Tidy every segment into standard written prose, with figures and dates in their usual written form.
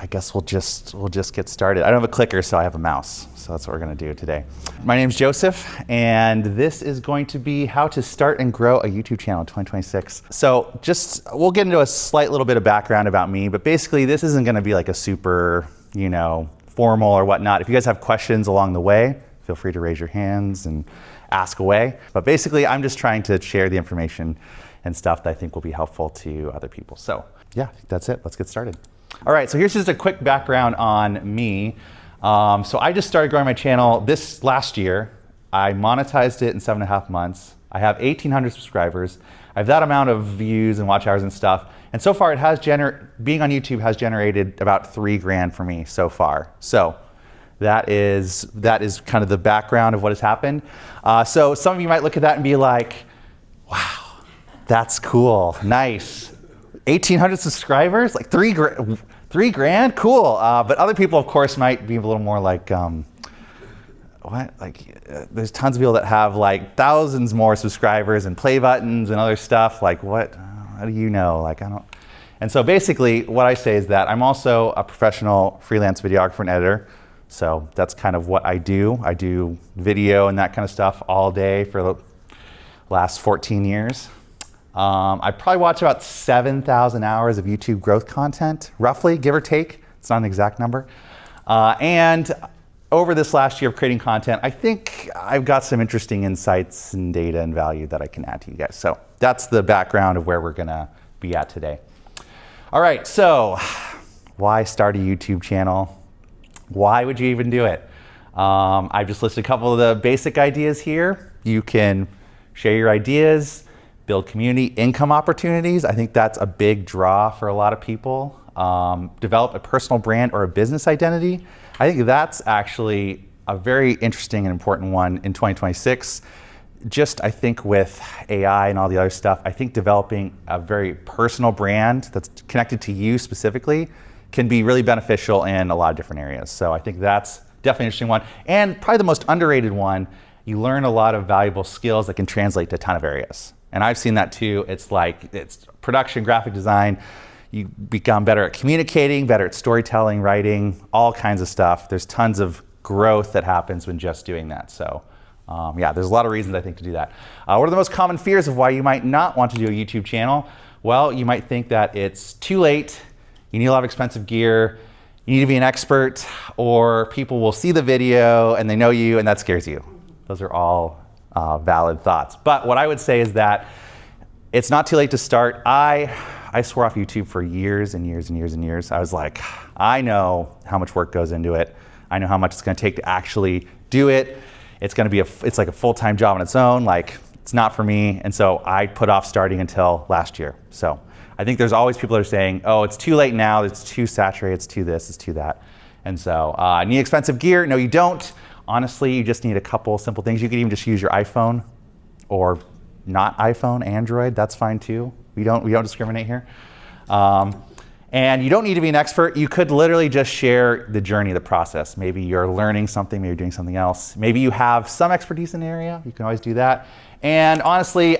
I guess we'll just get started. I don't have a clicker, so I have a mouse. So that's what we're gonna do today. My name's Joseph, and this is going to be how to start and grow a YouTube channel in 2026. So we'll get into a slight little bit of background about me, but basically this isn't gonna be like a super, formal or whatnot. If you guys have questions along the way, feel free to raise your hands and ask away. But basically, I'm just trying to share the information and stuff that I think will be helpful to other people. So yeah, that's it. Let's get started. All right, so here's just a quick background on me. So I just started growing my channel this last year. I monetized it in 7.5 months. I have 1,800 subscribers. I have that amount of views and watch hours and stuff. And so far, being on YouTube has generated about $3,000 for me so far. So that is kind of the background of what has happened. So some of you might look at that and be like, wow, that's cool, nice. 1,800 subscribers, like $3,000, cool. But other people, of course, might be a little more like, what? There's tons of people that have like thousands more subscribers and play buttons and other stuff. Like, what? How do you know? Like, I don't. And so basically, what I say is that I'm also a professional freelance videographer and editor. So that's kind of what I do. I do video and that kind of stuff all day for the last 14 years. I probably watch about 7,000 hours of YouTube growth content, roughly, give or take. It's not an exact number. And over this last year of creating content, I think I've got some interesting insights and data and value that I can add to you guys. So that's the background of where we're gonna be at today. All right, so why start a YouTube channel? Why would you even do it? I've just listed a couple of the basic ideas here. You can share your ideas, build community, income opportunities. I think that's a big draw for a lot of people. Develop a personal brand or a business identity. I think that's actually a very interesting and important one in 2026. I think with AI and all the other stuff, I think developing a very personal brand that's connected to you specifically can be really beneficial in a lot of different areas. So I think that's definitely an interesting one. And probably the most underrated one, you learn a lot of valuable skills that can translate to a ton of areas. And I've seen that too. It's production, graphic design. You become better at communicating, better at storytelling, writing, all kinds of stuff. There's tons of growth that happens when just doing that. So yeah, there's a lot of reasons I think to do that. What are the most common fears of why you might not want to do a YouTube channel? Well, you might think that it's too late, you need a lot of expensive gear, you need to be an expert, or people will see the video and they know you and that scares you. Those are all valid thoughts. But what I would say is that it's not too late to start. I swore off YouTube for years and years and years and years. I was like, I know how much work goes into it. I know how much it's gonna take to actually do it. It's gonna be it's like a full-time job on its own. Like, it's not for me. And so I put off starting until last year. So I think there's always people that are saying, oh, it's too late now. It's too saturated. It's too this, it's too that. And so need expensive gear? No, you don't. Honestly, you just need a couple simple things. You could even just use your iPhone or not iPhone, Android, that's fine too. We don't discriminate here. And you don't need to be an expert. You could literally just share the journey, the process. Maybe you're learning something, maybe you're doing something else. Maybe you have some expertise in the area. You can always do that. And honestly,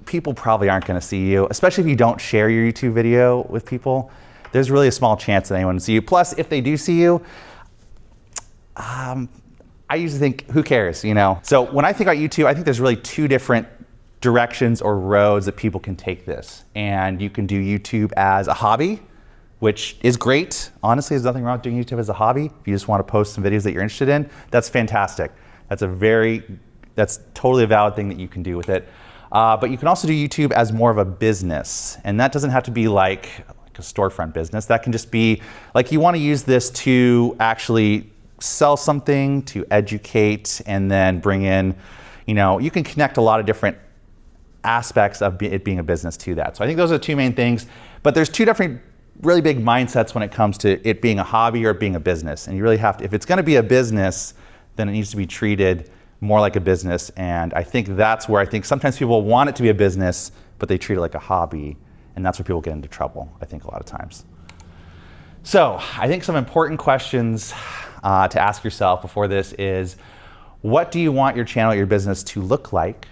people probably aren't gonna see you, especially if you don't share your YouTube video with people. There's really a small chance that anyone will see you. Plus, if they do see you, I usually think, who cares, So when I think about YouTube, I think there's really two different directions or roads that people can take this. And you can do YouTube as a hobby, which is great. Honestly, there's nothing wrong with doing YouTube as a hobby. If you just want to post some videos that you're interested in, that's fantastic. That's totally a valid thing that you can do with it. But you can also do YouTube as more of a business. And that doesn't have to be like a storefront business. That can just be like you want to use this to actually sell something, to educate, and then bring in, you can connect a lot of different aspects of it being a business to that. So I think those are the two main things, but there's two different really big mindsets when it comes to it being a hobby or it being a business. And you really have to, if it's gonna be a business, then it needs to be treated more like a business. And I think that's where I think sometimes people want it to be a business, but they treat it like a hobby. And that's where people get into trouble, I think, a lot of times. So I think some important questions to ask yourself before this is, what do you want your channel, your business to look like?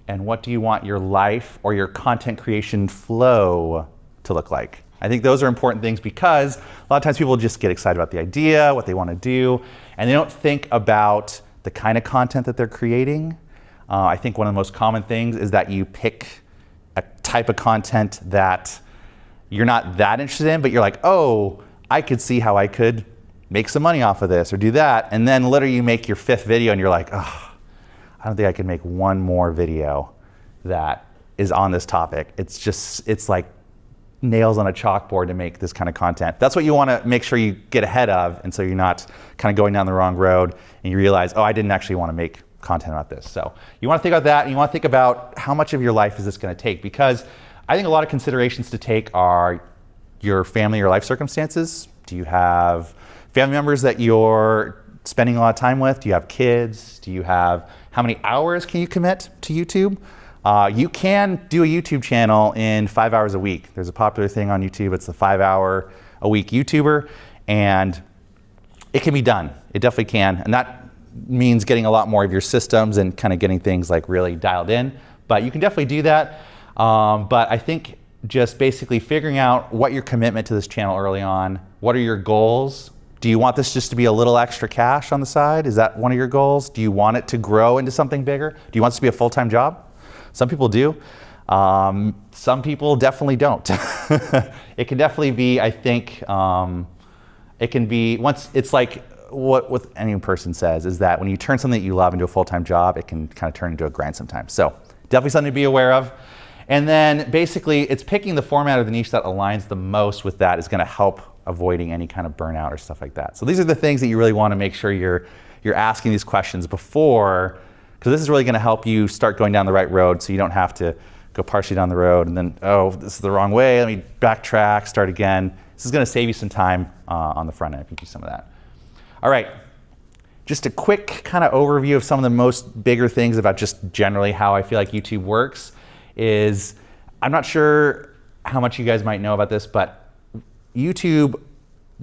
And what do you want your life or your content creation flow to look like? I think those are important things because a lot of times people just get excited about the idea, what they want to do, and they don't think about the kind of content that they're creating. I think one of the most common things is that you pick a type of content that you're not that interested in, but you're like, oh, I could see how I could make some money off of this or do that. And then literally you make your 5th video and you're like, oh, I don't think I can make one more video that is on this topic. It's like nails on a chalkboard to make this kind of content. That's what you want to make sure you get ahead of, and so you're not kind of going down the wrong road and you realize, oh, I didn't actually want to make content about this. So you want to think about that, and you want to think about how much of your life is this going to take, because I think a lot of considerations to take are your family or life circumstances. Do you have family members that you're spending a lot of time with? Do you have kids? Do you have, how many hours can you commit to YouTube? You can do a YouTube channel in 5 hours a week. There's a popular thing on YouTube. It's the 5-hour-a-week YouTuber, and it can be done. It definitely can, and that means getting a lot more of your systems and kind of getting things like really dialed in. But you can definitely do that. But I think just basically figuring out what your commitment to this channel early on. What are your goals? Do you want this just to be a little extra cash on the side? Is that one of your goals? Do you want it to grow into something bigger? Do you want this to be a full-time job? Some people do. Some people definitely don't. It can definitely be, I think, it can be, once it's like what any person says is that when you turn something that you love into a full-time job, it can kind of turn into a grind sometimes. So definitely something to be aware of. And then basically it's picking the format or the niche that aligns the most with that is going to help avoiding any kind of burnout or stuff like that. So these are the things that you really want to make sure you're asking these questions before, because this is really going to help you start going down the right road, so you don't have to go partially down the road and then, oh, this is the wrong way, let me backtrack, start again. This is going to save you some time on the front end if you do some of that. All right, just a quick kind of overview of some of the most bigger things about just generally how I feel like YouTube works is, I'm not sure how much you guys might know about this, but YouTube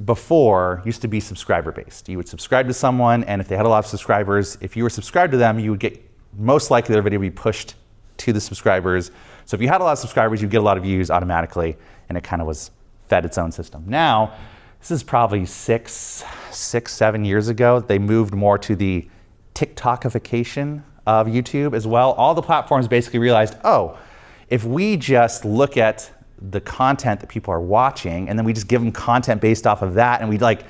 before used to be subscriber based. You would subscribe to someone, and if they had a lot of subscribers, if you were subscribed to them, you would get, most likely their video would be pushed to the subscribers. So if you had a lot of subscribers, you'd get a lot of views automatically, and it kind of was fed its own system. Now, this is probably 7 years ago, they moved more to the TikTokification of YouTube as well. All the platforms basically realized, oh, if we just look at the content that people are watching, and then we just give them content based off of that, and we like,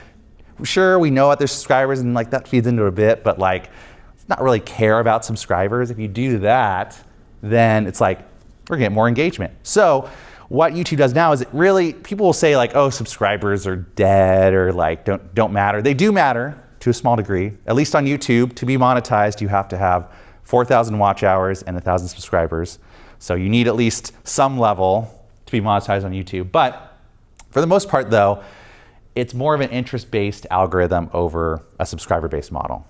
sure, we know what their subscribers, and like that feeds into it a bit, but like, let's not really care about subscribers. If you do that, then it's like, we're gonna get more engagement. So what YouTube does now is it really, people will say like, oh, subscribers are dead or like don't matter. They do matter to a small degree. At least on YouTube, to be monetized, you have to have 4,000 watch hours and 1,000 subscribers. So you need at least some level to be monetized on YouTube. But for the most part though, it's more of an interest-based algorithm over a subscriber-based model.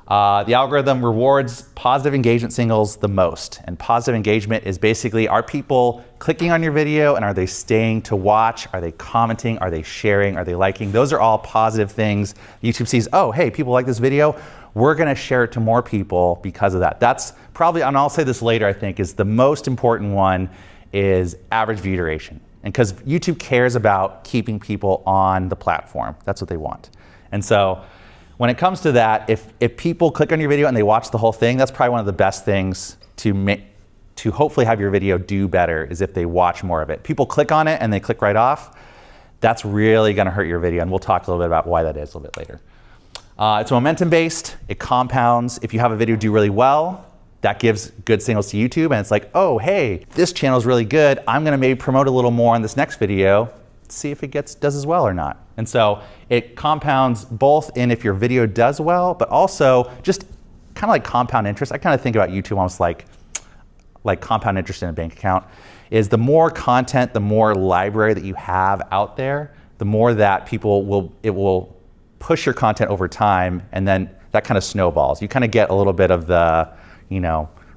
The algorithm rewards positive engagement signals the most. And positive engagement is basically, are people clicking on your video and are they staying to watch? Are they commenting? Are they sharing? Are they liking? Those are all positive things. YouTube sees, oh, hey, people like this video. We're gonna share it to more people because of that. That's probably, and I'll say this later, I think, is the most important one is average view duration. And because YouTube cares about keeping people on the platform. That's what they want. And so when it comes to that, if people click on your video and they watch the whole thing, that's probably one of the best things to hopefully have your video do better, is if they watch more of it. People click on it and they click right off, that's really gonna hurt your video, and we'll talk a little bit about why that is a little bit later. It's momentum based, it compounds. If you have a video do really well, that gives good signals to YouTube, and it's like, oh, hey, this channel is really good. I'm gonna maybe promote a little more on this next video, see if it does as well or not. And so it compounds both in if your video does well, but also just kind of like compound interest. I kind of think about YouTube almost like compound interest in a bank account, is the more content, the more library that you have out there, the more that it will push your content over time, and then that kind of snowballs. You kind of get a little bit of the,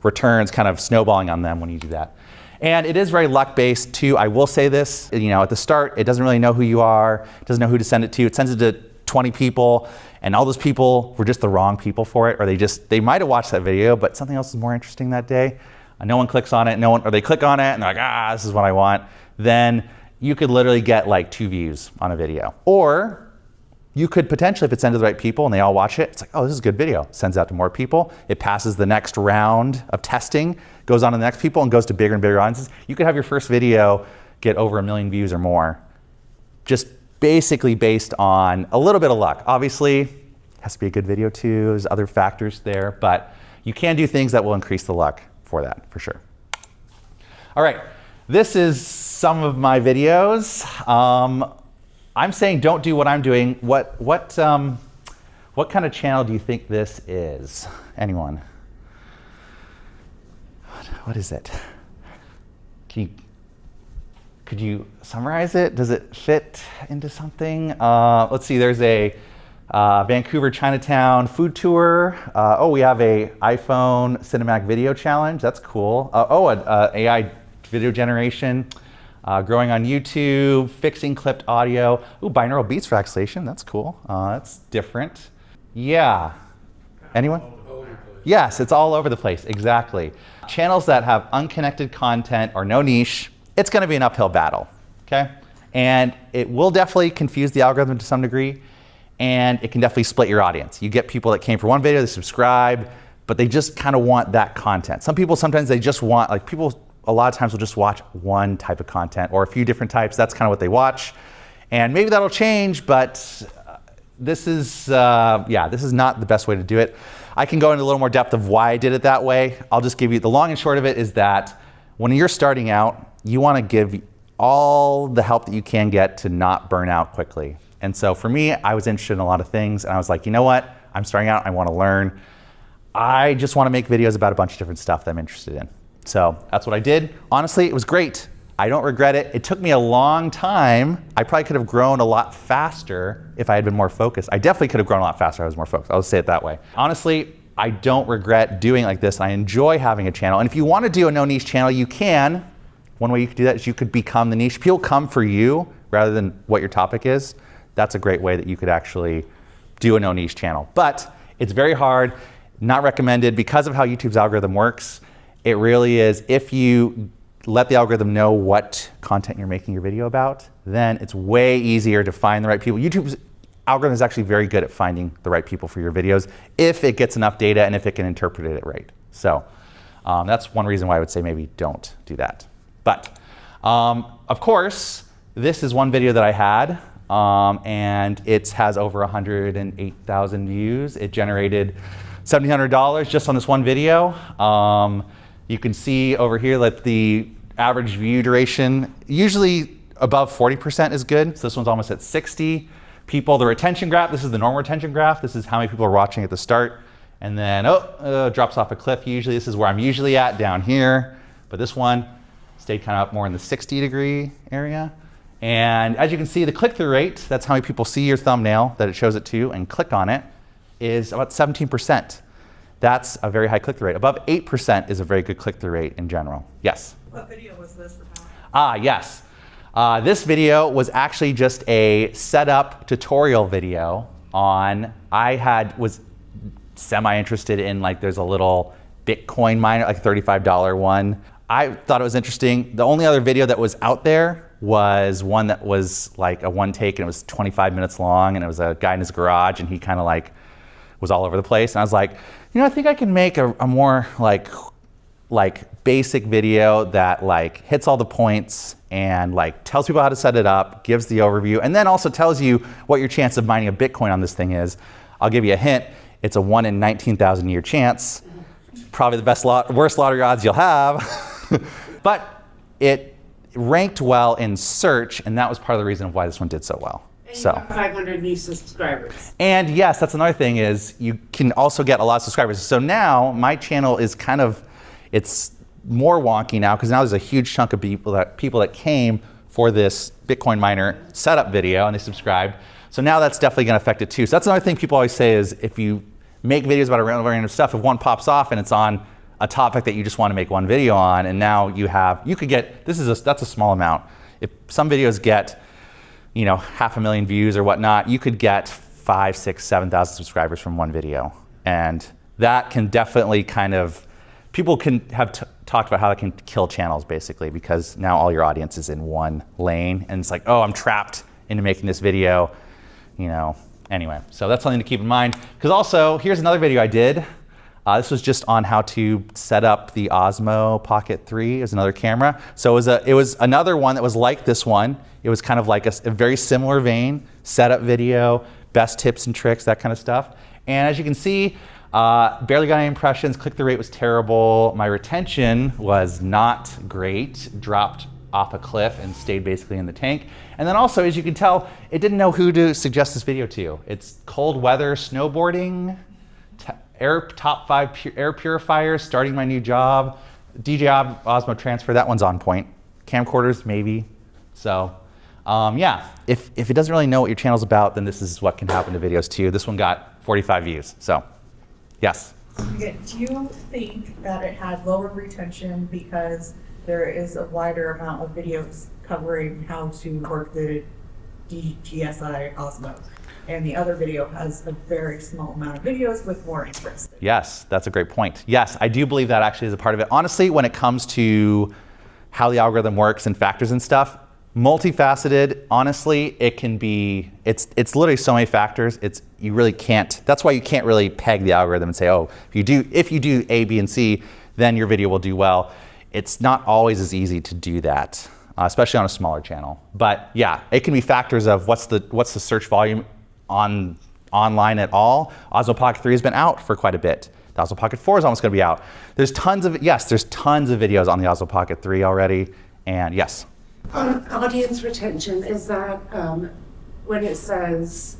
returns kind of snowballing on them when you do that. And it is very luck-based too. I will say this, at the start, it doesn't really know who you are, it doesn't know who to send it to. It sends it to 20 people, and all those people were just the wrong people for it, or they might have watched that video, but something else is more interesting that day. No one clicks on it, or they click on it and they're like, this is what I want. Then you could literally get like 2 views on a video. Or you could potentially, if it's sent to the right people and they all watch it, it's like, oh, this is a good video. Sends out to more people. It passes the next round of testing, goes on to the next people, and goes to bigger and bigger audiences. You could have your first video get over 1 million views or more, just basically based on a little bit of luck. Obviously, it has to be a good video too. There's other factors there, but you can do things that will increase the luck for that, for sure. All right, this is some of my videos. I'm saying don't do what I'm doing. What kind of channel do you think this is? Anyone? What is it? Could you summarize it? Does it fit into something? Let's see, there's a Vancouver Chinatown food tour. We have a iPhone cinematic video challenge. That's cool. An AI video generation. Growing on YouTube, fixing clipped audio. Ooh, binaural beats for acceleration. That's cool. That's different. Yeah. Anyone? Yes, it's all over the place. Exactly. Channels that have unconnected content or no niche, it's going to be an uphill battle. Okay? And it will definitely confuse the algorithm to some degree, and it can definitely split your audience. You get people that came for one video, they subscribe, but they just kind of want that content. Some people, sometimes they just want, like people a lot of times will just watch one type of content or a few different types. That's kind of what they watch. And maybe that'll change, but this is not the best way to do it. I can go into a little more depth of why I did it that way. I'll just give you, the long and short of it is that when you're starting out, you want to give all the help that you can get to not burn out quickly. And so for me, I was interested in a lot of things, and I was like, you know what? I'm starting out, I want to learn. I just want to make videos about a bunch of different stuff that I'm interested in. So that's what I did. Honestly, it was great. I don't regret it. It took me a long time. I probably could have grown a lot faster if I had been more focused. I definitely could have grown a lot faster if I was more focused. I'll say it that way. Honestly, I don't regret doing it like this. I enjoy having a channel. And if you want to do a no niche channel, you can. One way you could do that is you could become the niche. People come for you rather than what your topic is. That's a great way that you could actually do a no niche channel. But it's very hard, not recommended because of how YouTube's algorithm works. It really is, if you let the algorithm know what content you're making your video about, then it's way easier to find the right people. YouTube's algorithm is actually very good at finding the right people for your videos if it gets enough data and if it can interpret it right. So that's one reason why I would say maybe don't do that. But of course, this is one video that I had, and it has over 108,000 views. It generated $1,700 just on this one video. You can see over here that the average view duration, usually above 40% is good. So this one's almost at 60 people. The retention graph, this is the normal retention graph. This is how many people are watching at the start. And then, drops off a cliff usually. This is where I'm usually at, down here. But this one stayed kind of up more in the 60-degree area. And as you can see, the click-through rate, that's how many people see your thumbnail that it shows it to and click on it, is about 17%. That's a very high click-through rate. Above 8% is a very good click-through rate in general. Yes? What video was this about? Yes. This video was actually just a setup tutorial video on, was semi-interested in, like, there's a little Bitcoin miner, like a $35 one. I thought it was interesting. The only other video that was out there was one that was like a one take, and it was 25 minutes long, and it was a guy in his garage, and he kind of like was all over the place. And I was like, you know, I think I can make a more like basic video that like hits all the points and like tells people how to set it up, gives the overview, and then also tells you what your chance of mining a Bitcoin on this thing is. I'll give you a hint. It's a 1 in 19,000 year chance. Probably the worst lottery odds you'll have. But it ranked well in search, and that was part of the reason why this one did so well. And you got 500 new subscribers. And yes, that's another thing, is you can also get a lot of subscribers. So now my channel is kind of, it's more wonky now, because now there's a huge chunk of people that came for this Bitcoin miner setup video and they subscribed. So now that's definitely going to affect it too. So that's another thing people always say is, if you make videos about a random stuff, if one pops off and it's on a topic that you just want to make one video on, and now you could get, that's a small amount. If some videos get, 500,000 views or whatnot, you could get 5,000, 6,000, 7,000 subscribers from one video. And that can definitely kind of people can have talked about how they can kill channels basically, because now all your audience is in one lane and it's like, oh, I'm trapped into making this video, you know. Anyway, so that's something to keep in mind. Because also, here's another video I did. This was just on how to set up the Osmo Pocket 3 as another camera. So it was another one that was like this one. It was kind of like a very similar vein, setup video, best tips and tricks, that kind of stuff. And as you can see, barely got any impressions, click-through rate was terrible. My retention was not great, dropped off a cliff and stayed basically in the tank. And then also, as you can tell, it didn't know who to suggest this video to. It's cold weather, snowboarding, top 5 air purifiers, starting my new job, DJI Osmo Transfer, that one's on point. Camcorders, maybe. So yeah, if it doesn't really know what your channel's about, then this is what can happen to videos too. This one got 45 views, so yes. Okay, do you think that it had lower retention because there is a wider amount of videos covering how to work the DJI Osmo? And the other video has a very small amount of videos with more interest. Yes, that's a great point. Yes, I do believe that actually is a part of it. Honestly, when it comes to how the algorithm works and factors and stuff, multifaceted, honestly, it can be, it's literally so many factors, you really can't, that's why you can't really peg the algorithm and say, oh, if you do A, B, and C, then your video will do well. It's not always as easy to do that, especially on a smaller channel. But yeah, it can be factors of what's the search volume online at all. Osmo Pocket 3 has been out for quite a bit. The Osmo Pocket 4 is almost going to be out. There's tons of videos on the Osmo Pocket 3 already, and yes. Audience retention, is that when it says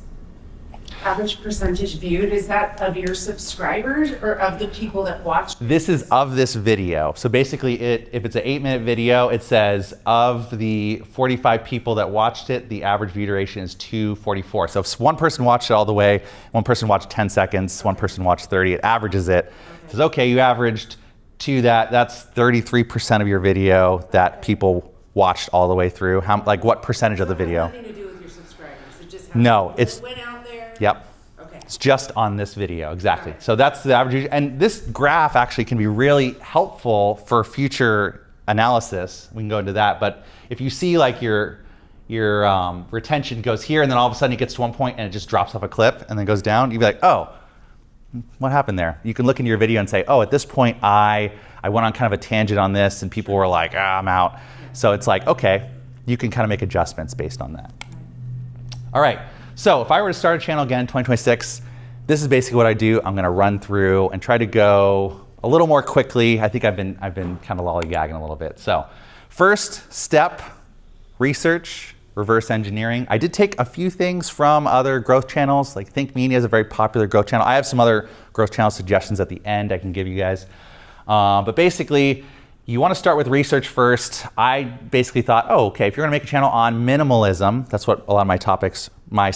average percentage viewed, is that of your subscribers or of the people that watch? This is of this video. So basically, if it's an 8-minute video, it says of the 45 people that watched it, the average view duration is 244. So if one person watched it all the way, one person watched 10 seconds, one person watched 30, it averages it. It says, okay, you averaged to that, that's 33% of your video that people watched all the way through. Like what percentage of the video? Nothing to do with your subscribers. It just No, it's, went out there. Yep. Okay. It's just on this video, exactly. So that's the average, and this graph actually can be really helpful for future analysis. We can go into that, but if you see like your retention goes here, and then all of a sudden it gets to one point and it just drops off a cliff and then goes down, you'd be like, oh, what happened there? You can look into your video and say, oh, at this point I went on kind of a tangent on this and people were like, I'm out. So it's like, okay, you can kind of make adjustments based on that. All right. So if I were to start a channel again in 2026, this is basically what I do. I'm going to run through and try to go a little more quickly. I think I've been kind of lollygagging a little bit. So first step, research, reverse engineering. I did take a few things from other growth channels, like Think Media is a very popular growth channel. I have some other growth channel suggestions at the end I can give you guys. But basically, you want to start with research first. I basically thought, oh, okay, if you're going to make a channel on minimalism, that's what a lot of my topics, my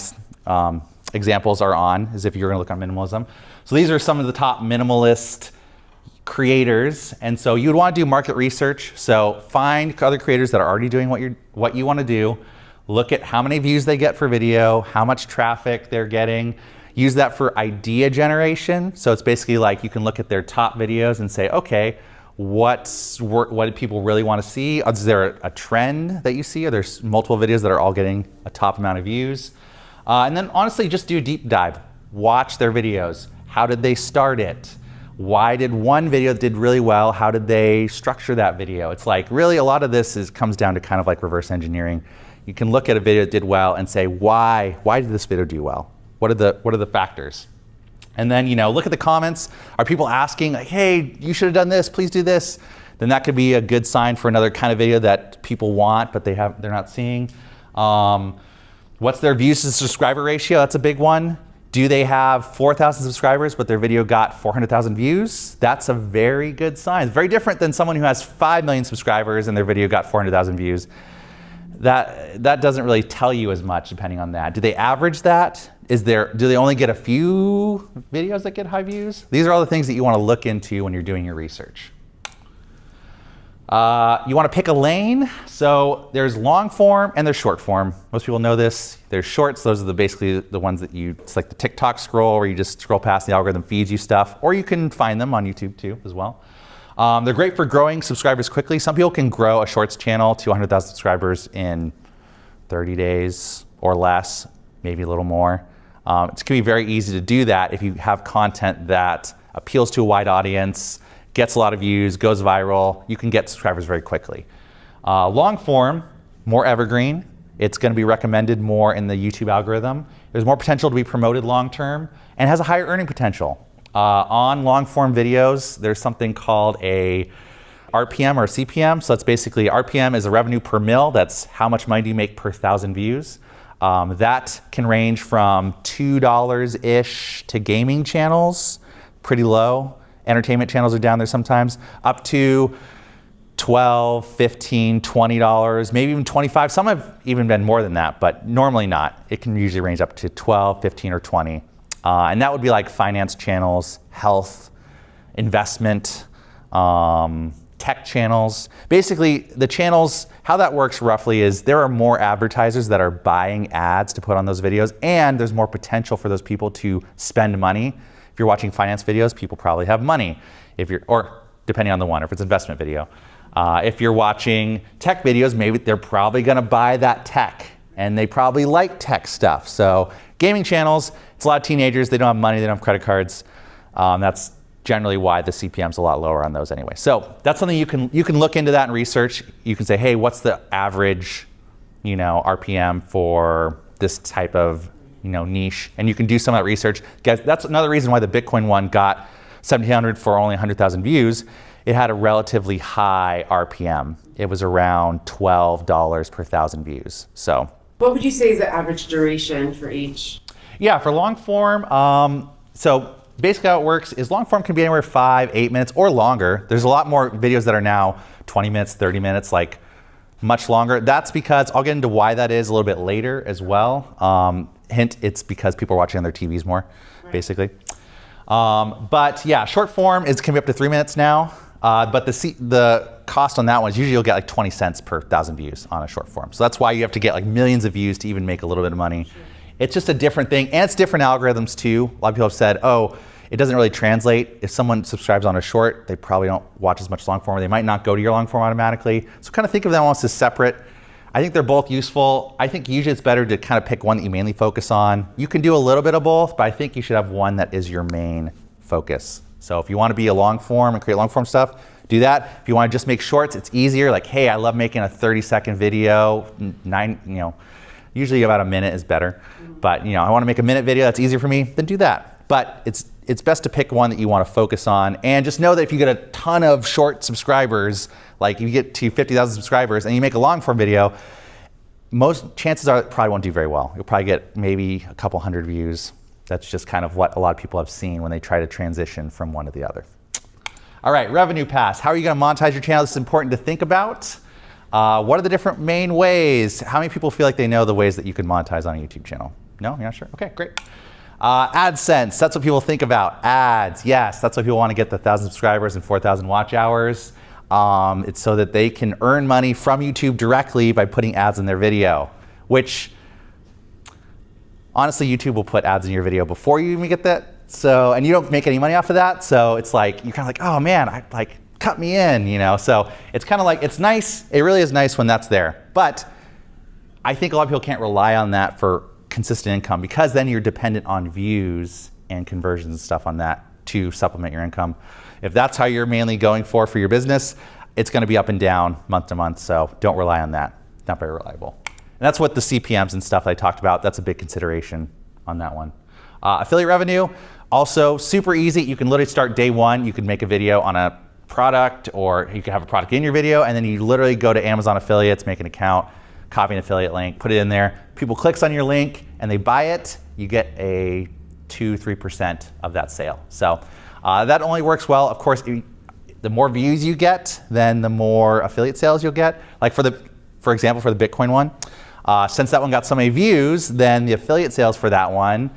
examples are on, is if you're going to look on minimalism. So these are some of the top minimalist creators, and so you would want to do market research. So find other creators that are already doing what you want to do. Look at how many views they get for video, how much traffic they're getting. Use that for idea generation. So it's basically like you can look at their top videos and say, okay, what do people really want to see? Is there a trend that you see? Are there multiple videos that are all getting a top amount of views? And then honestly, just do a deep dive. Watch their videos. How did they start it? Why did one video that did really well? How did they structure that video? It's like really a lot of this comes down to kind of like reverse engineering. You can look at a video that did well and say, why did this video do well? What are the factors? And then, look at the comments. Are people asking like, hey, you should have done this, please do this? Then that could be a good sign for another kind of video that people want, but they're not seeing. What's their views to subscriber ratio? That's a big one. Do they have 4,000 subscribers, but their video got 400,000 views? That's a very good sign. It's very different than someone who has 5 million subscribers and their video got 400,000 views. That doesn't really tell you as much depending on that. Do they average that? Do they only get a few videos that get high views? These are all the things that you want to look into when you're doing your research. You want to pick a lane. So there's long form and there's short form. Most people know this. There's shorts. Those are basically the ones that it's like the TikTok scroll where you just scroll past, the algorithm feeds you stuff. Or you can find them on YouTube too as well. They're great for growing subscribers quickly. Some people can grow a shorts channel to 100,000 subscribers in 30 days or less, maybe a little more. It can be very easy to do that if you have content that appeals to a wide audience, gets a lot of views, goes viral. You can get subscribers very quickly. Long form, more evergreen. It's going to be recommended more in the YouTube algorithm. There's more potential to be promoted long term and has a higher earning potential. On long form videos, there's something called a RPM or CPM. So that's basically RPM is a revenue per mil. That's how much money do you make per 1,000 views. That can range from $2-ish to gaming channels, pretty low. Entertainment channels are down there sometimes, up to $12, $15, $20, maybe even $25. Some have even been more than that, but normally not. It can usually range up to $12, $15, or $20. And that would be like finance channels, health, investment, tech channels. Basically, the channels, how that works roughly is there are more advertisers that are buying ads to put on those videos, and there's more potential for those people to spend money. If you're watching finance videos, people probably have money. Or depending on the one, if it's investment video. If you're watching tech videos, maybe they're probably gonna buy that tech, and they probably like tech stuff. So gaming channels, it's a lot of teenagers, they don't have money, they don't have credit cards. That's generally why the CPM's a lot lower on those anyway. So that's something you can look into that and research. You can say, hey, what's the average, RPM for this type of, niche, and you can do some of that research. Guys, that's another reason why the Bitcoin one got 1,700 for only 100,000 views. It had a relatively high RPM. It was around $12 per 1,000 views. So, what would you say is the average duration for each? Yeah, for long form, so basically how it works is long form can be anywhere 5, 8 minutes or longer. There's a lot more videos that are now 20 minutes, 30 minutes, like much longer. That's because, I'll get into why that is a little bit later as well. Hint, it's because people are watching on their TVs more, basically. But yeah, short form can be up to 3 minutes now. But the cost on that one is usually you'll get like 20 cents per 1,000 views on a short form. So that's why you have to get like millions of views to even make a little bit of money. Sure. It's just a different thing, and it's different algorithms too. A lot of people have said, oh, it doesn't really translate. If someone subscribes on a short, they probably don't watch as much long form, or they might not go to your long form automatically. So kind of think of them almost as separate. I think they're both useful. I think usually it's better to kind of pick one that you mainly focus on. You can do a little bit of both, but I think you should have one that is your main focus. So if you want to be a long form and create long form stuff, do that. If you want to just make shorts, it's easier. Like, hey, I love making a 30-second video. Usually about a minute is better. But I want to make a minute video, that's easier for me, then do that. But it's best to pick one that you want to focus on, and just know that if you get a ton of short subscribers, like you get to 50,000 subscribers and you make a long form video, most chances are it probably won't do very well. You'll probably get maybe a couple hundred views. That's just kind of what a lot of people have seen when they try to transition from one to the other. All right, revenue paths. How are you going to monetize your channel? This is important to think about. What are the different main ways? How many people feel like they know the ways that you can monetize on a YouTube channel? No, you're not sure? Okay, great. AdSense, that's what people think about. Ads, yes, that's why people want to get the 1,000 subscribers and 4,000 watch hours. It's so that they can earn money from YouTube directly by putting ads in their video, which honestly, YouTube will put ads in your video before you even get that. So, and you don't make any money off of that. So it's like, you're kind of like, oh man, cut me in, So it's kind of like, it's nice. It really is nice when that's there. But I think a lot of people can't rely on that for consistent income, because then you're dependent on views and conversions and stuff on that to supplement your income. If that's how you're mainly going for your business, it's going to be up and down month to month. So don't rely on that. Not very reliable. And that's what the CPMs and stuff I talked about, that's a big consideration on that one. Affiliate revenue, also super easy. You can literally start day one. You can make a video on a product, or you can have a product in your video, and then you literally go to Amazon affiliates, make an account, copy an affiliate link, put it in there. People clicks on your link and they buy it, you get a 2-3% of that sale. So that only works well. Of course, the more views you get, then the more affiliate sales you'll get. Like for example, for the Bitcoin one, since that one got so many views, then the affiliate sales for that one,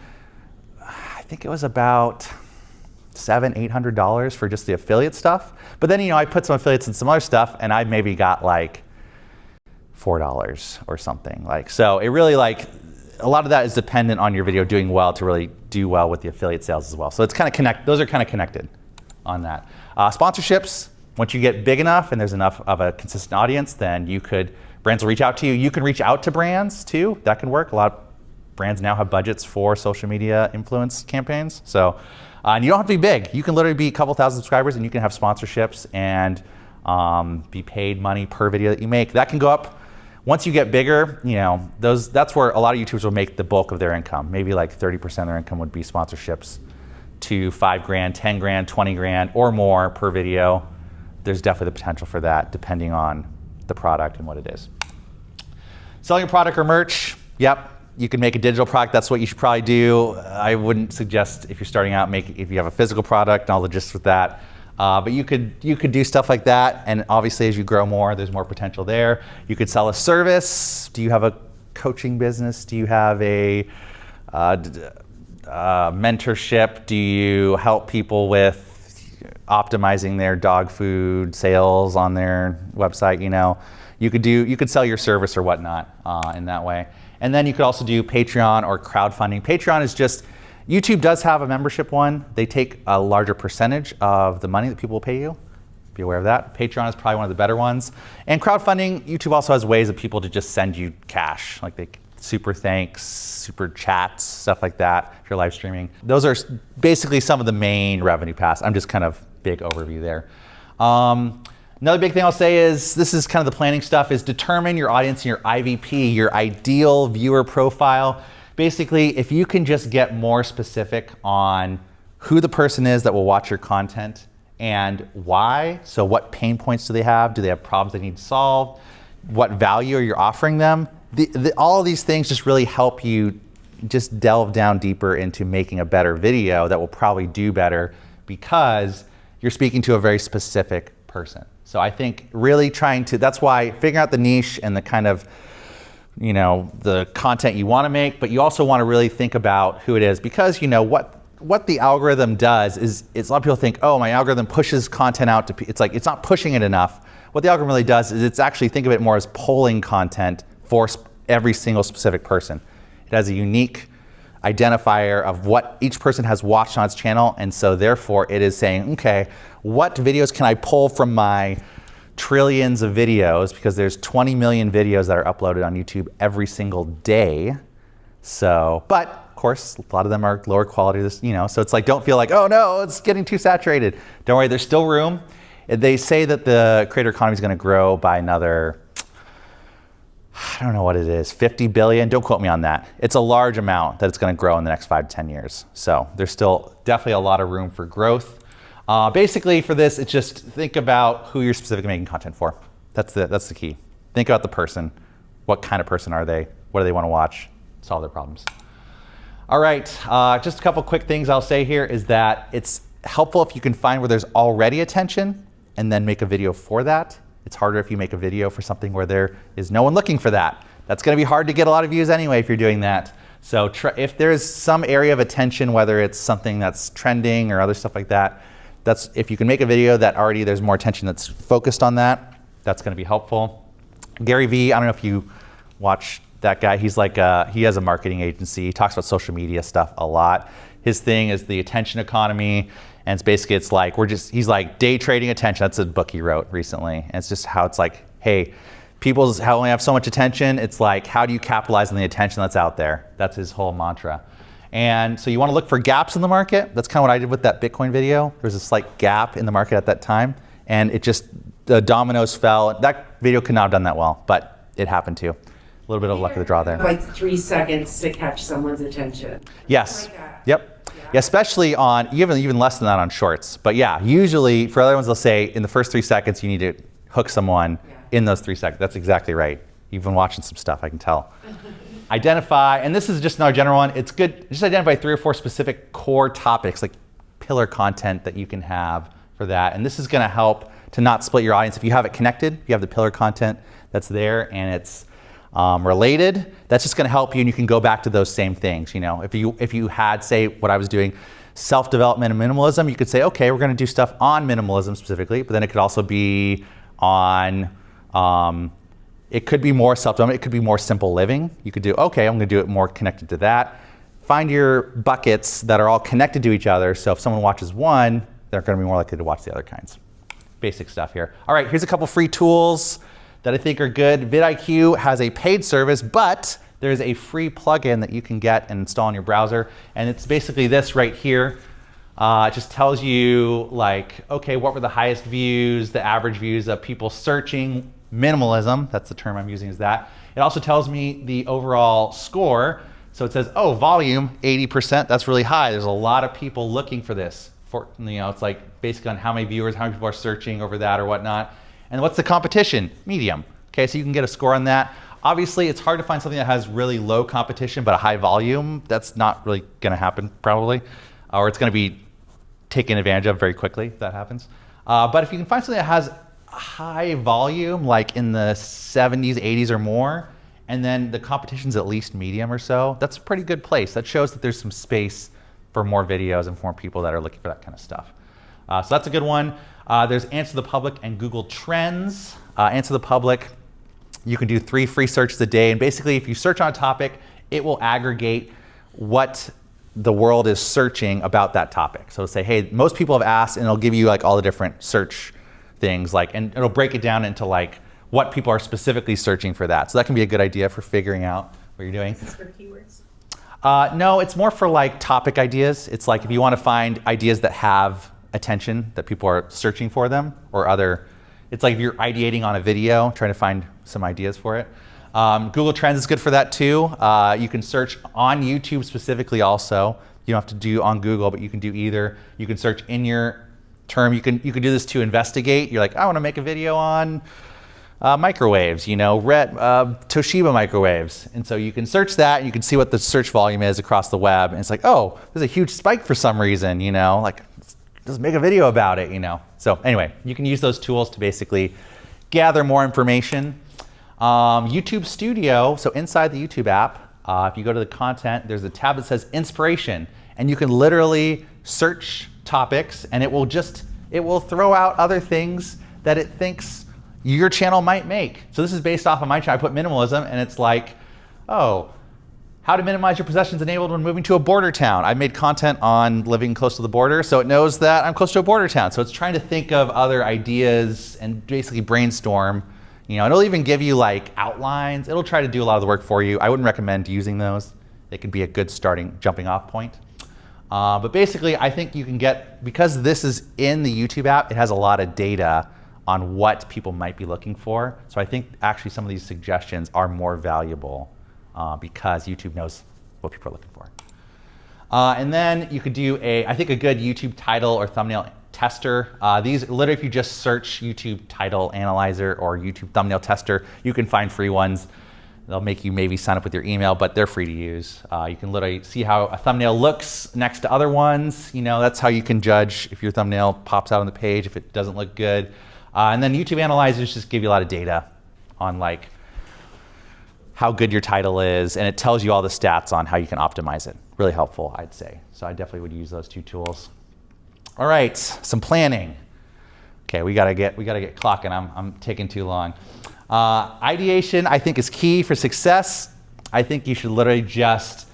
I think it was about $700-800 for just the affiliate stuff. But then, I put some affiliates in some other stuff, and I maybe got like $4 or something. So it really a lot of that is dependent on your video doing well to really do well with the affiliate sales as well. So it's kind of those are kind of connected on that. Sponsorships, Once you get big enough and there's enough of a consistent audience, then brands will reach out to you. You can reach out to brands too. That can work. A lot of brands now have budgets for social media influence campaigns. So, and you don't have to be big. You can literally be a couple thousand subscribers and you can have sponsorships and be paid money per video that you make. That can go up. Once you get bigger, that's where a lot of YouTubers will make the bulk of their income. Maybe like 30% of their income would be sponsorships to $5,000, $10,000, $20,000 or more per video. There's definitely the potential for that depending on the product and what it is. Selling a product or merch, yep, you can make a digital product. That's what you should probably do. I wouldn't suggest if you're starting out, if you have a physical product and all the gist with that. But you could do stuff like that, and obviously as you grow more, there's more potential there. You could sell a service. Do you have a coaching business? Do you have a mentorship? Do you help people with optimizing their dog food sales on their website? You could sell your service or whatnot in that way. And then you could also do Patreon or crowdfunding. Patreon is just, YouTube does have a membership one. They take a larger percentage of the money that people will pay you. Be aware of that. Patreon is probably one of the better ones. And crowdfunding, YouTube also has ways of people to just send you cash, like super thanks, super chats, stuff like that, if you're live streaming. Those are basically some of the main revenue paths. I'm just kind of big overview there. Another big thing I'll say is, this is kind of the planning stuff, is determine your audience and your IVP, your ideal viewer profile. Basically, if you can just get more specific on who the person is that will watch your content and why, so what pain points do they have? Do they have problems they need to solve? What value are you offering them? All of these things just really help you just delve down deeper into making a better video that will probably do better because you're speaking to a very specific person. So I think really that's why figuring out the niche and the kind of, the content you want to make, but you also want to really think about who it is, because what the algorithm does is a lot of people think, oh, my algorithm pushes content out to, it's like, it's not pushing it enough. What the algorithm really does is it's actually, think of it more as polling content for every single specific person. It has a unique identifier of what each person has watched on its channel, and so therefore it is saying, okay, what videos can I pull from my trillions of videos, because there's 20 million videos that are uploaded on YouTube every single day. So, but of course, a lot of them are lower quality, so it's like, don't feel like, oh no, it's getting too saturated. Don't worry, there's still room. They say that the creator economy is going to grow by another, I don't know what it is, 50 billion. Don't quote me on that. It's a large amount that it's going to grow in the next 5 to 10 years. So there's still definitely a lot of room for growth. Basically for this, it's just think about who you're specifically making content for. That's the key. Think about the person. What kind of person are they? What do they want to watch? Solve their problems. All right, just a couple quick things I'll say here is that it's helpful if you can find where there's already attention and then make a video for that. It's harder if you make a video for something where there is no one looking for that. That's going to be hard to get a lot of views anyway if you're doing that. So if there's some area of attention, whether it's something that's trending or other stuff like that, if you can make a video that already there's more attention that's focused on that, that's going to be helpful. Gary Vee, I don't know if you watch that guy. He's like, he has a marketing agency. He talks about social media stuff a lot. His thing is the attention economy. And it's like, he's like day trading attention. That's a book he wrote recently. And it's just how it's like, hey, people only have so much attention. It's like, how do you capitalize on the attention that's out there? That's his whole mantra. And so you want to look for gaps in the market. That's kind of what I did with that Bitcoin video. There was a slight gap in the market at that time. And the dominoes fell. That video could not have done that well, but it happened to. A little bit of luck of the draw there. Like 3 seconds to catch someone's attention. Yes. Like that. Yep. Yeah, especially on, even less than that on shorts. But yeah, usually for other ones, they'll say in the first 3 seconds, you need to hook someone in those 3 seconds. That's exactly right. You've been watching some stuff, I can tell. Identify, and this is just another general one. It's good, just identify 3 or 4 specific core topics, like pillar content that you can have for that. And this is gonna help to not split your audience. If you have it connected, you have the pillar content that's there and it's related, that's just gonna help you, and you can go back to those same things. If you had, say, what I was doing, self-development and minimalism, you could say, okay, we're gonna do stuff on minimalism specifically, but then it could also be on, it could be more self-development, it could be more simple living. You could do, okay, I'm gonna do it more connected to that. Find your buckets that are all connected to each other, so if someone watches one, they're gonna be more likely to watch the other kinds. basic stuff here. All right, here's a couple free tools that I think are good. vidIQ has a paid service, but there's a free plugin that you can get and install in your browser. And it's basically this right here. It just tells you like, okay, what were the highest views, the average views of people searching minimalism. That's the term I'm using is that. It also tells me the overall score. So it says, oh, volume, 80%, that's really high. There's a lot of people looking for this. It's like basically on how many viewers, how many people are searching over that or whatnot. And what's the competition? Medium. Okay, so you can get a score on that. Obviously, it's hard to find something that has really low competition, but a high volume. That's not really gonna happen probably, or it's gonna be taken advantage of very quickly if that happens. But if you can find something that has high volume, like in the 70s, 80s or more, and then the competition's at least medium or so, that's a pretty good place. That shows that there's some space for more videos and for more people that are looking for that kind of stuff. So that's a good one. There's Answer the Public and Google Trends. Answer the Public, you can do 3 free searches a day. And basically, if you search on a topic, it will aggregate what the world is searching about that topic. So it'll say, hey, most people have asked, and it'll give you like all the different search things, like, and it'll break it down into like what people are specifically searching for that. So that can be a good idea for figuring out what you're doing. Is this for keywords? No, it's more for like topic ideas. It's like if you want to find ideas that have attention, that people are searching for them, or other, it's like if you're ideating on a video, trying to find some ideas for it. Google Trends is good for that too. You can search on YouTube specifically also. You don't have to do on Google, but you can do either. You can search in your term. You can do this to investigate. You're like, I want to make a video on microwaves, Toshiba microwaves. And so you can search that and you can see what the search volume is across the web. And it's like, oh, there's a huge spike for some reason, like just make a video about it, So anyway, you can use those tools to basically gather more information. YouTube Studio, so inside the YouTube app, if you go to the content, there's a tab that says inspiration, and you can literally search topics and it will throw out other things that it thinks your channel might make. So this is based off of my channel. I put minimalism and it's like, oh, how to minimize your possessions enabled when moving to a border town. I made content on living close to the border, so it knows that I'm close to a border town. So it's trying to think of other ideas and basically brainstorm. And it'll even give you like outlines. It'll try to do a lot of the work for you. I wouldn't recommend using those. They could be a good jumping off point. But basically, I think you can get, because this is in the YouTube app, it has a lot of data on what people might be looking for. So I think actually some of these suggestions are more valuable because YouTube knows what people are looking for. And then you could do I think a good YouTube title or thumbnail tester. These literally, if you just search YouTube title analyzer or YouTube thumbnail tester, you can find free ones. They'll make you maybe sign up with your email, but they're free to use. You can literally see how a thumbnail looks next to other ones. That's how you can judge if your thumbnail pops out on the page, if it doesn't look good. And then YouTube analyzers just give you a lot of data on like how good your title is, and it tells you all the stats on how you can optimize it. Really helpful, I'd say. So I definitely would use those 2 tools. All right, some planning. Okay, we gotta get clocking. I'm taking too long. Ideation, I think, is key for success. I think you should literally just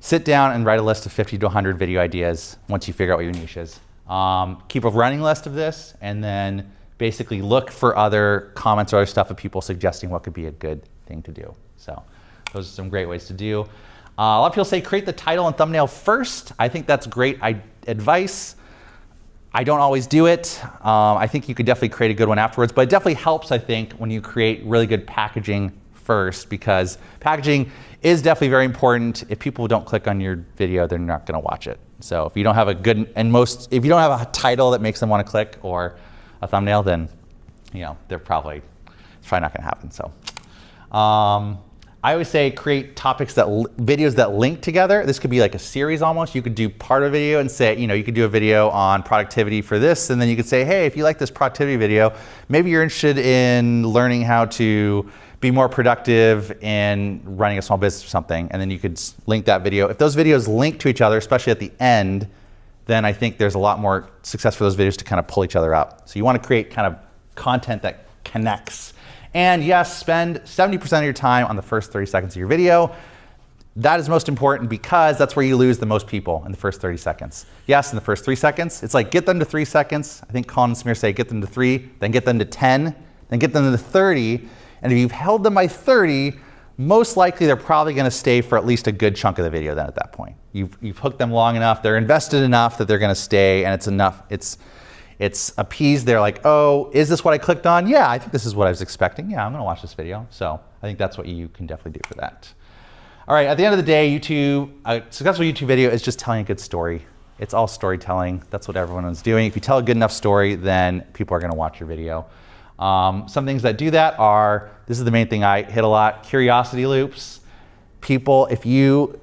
sit down and write a list of 50 to 100 video ideas once you figure out what your niche is. Keep a running list of this, and then basically look for other comments or other stuff of people suggesting what could be a good thing to do. So those are some great ways to do. A lot of people say create the title and thumbnail first. I think that's great advice. I don't always do it. I think you could definitely create a good one afterwards, but it definitely helps, I think, when you create really good packaging first, because packaging is definitely very important. If people don't click on your video, they're not gonna watch it. So if you don't have if you don't have a title that makes them wanna click or a thumbnail, then it's probably not gonna happen. So I always say create topics videos that link together. This could be like a series almost. You could do part of a video and say, you could do a video on productivity for this, and then you could say, hey, if you like this productivity video, maybe you're interested in learning how to be more productive in running a small business or something, and then you could link that video. If those videos link to each other, especially at the end, then I think there's a lot more success for those videos to kind of pull each other up. So you want to create kind of content that connects. And yes, spend 70% of your time on the first 30 seconds of your video. That is most important because that's where you lose the most people in the first 30 seconds. Yes, in the first 3 seconds. It's like get them to 3 seconds. I think Colin and Samir say get them to 3, then get them to 10, then get them to 30. And if you've held them by 30, most likely they're probably going to stay for at least a good chunk of the video then at that point. You've hooked them long enough, they're invested enough that they're going to stay, and it's enough. It's appeased. They're like, oh, is this what I clicked on? Yeah, I think this is what I was expecting. Yeah, I'm going to watch this video. So I think that's what you can definitely do for that. All right, at the end of the day, YouTube, a successful YouTube video is just telling a good story. It's all storytelling. That's what everyone is doing. If you tell a good enough story, then people are going to watch your video. Some things that do that are, this is the main thing I hit a lot, curiosity loops. People, if you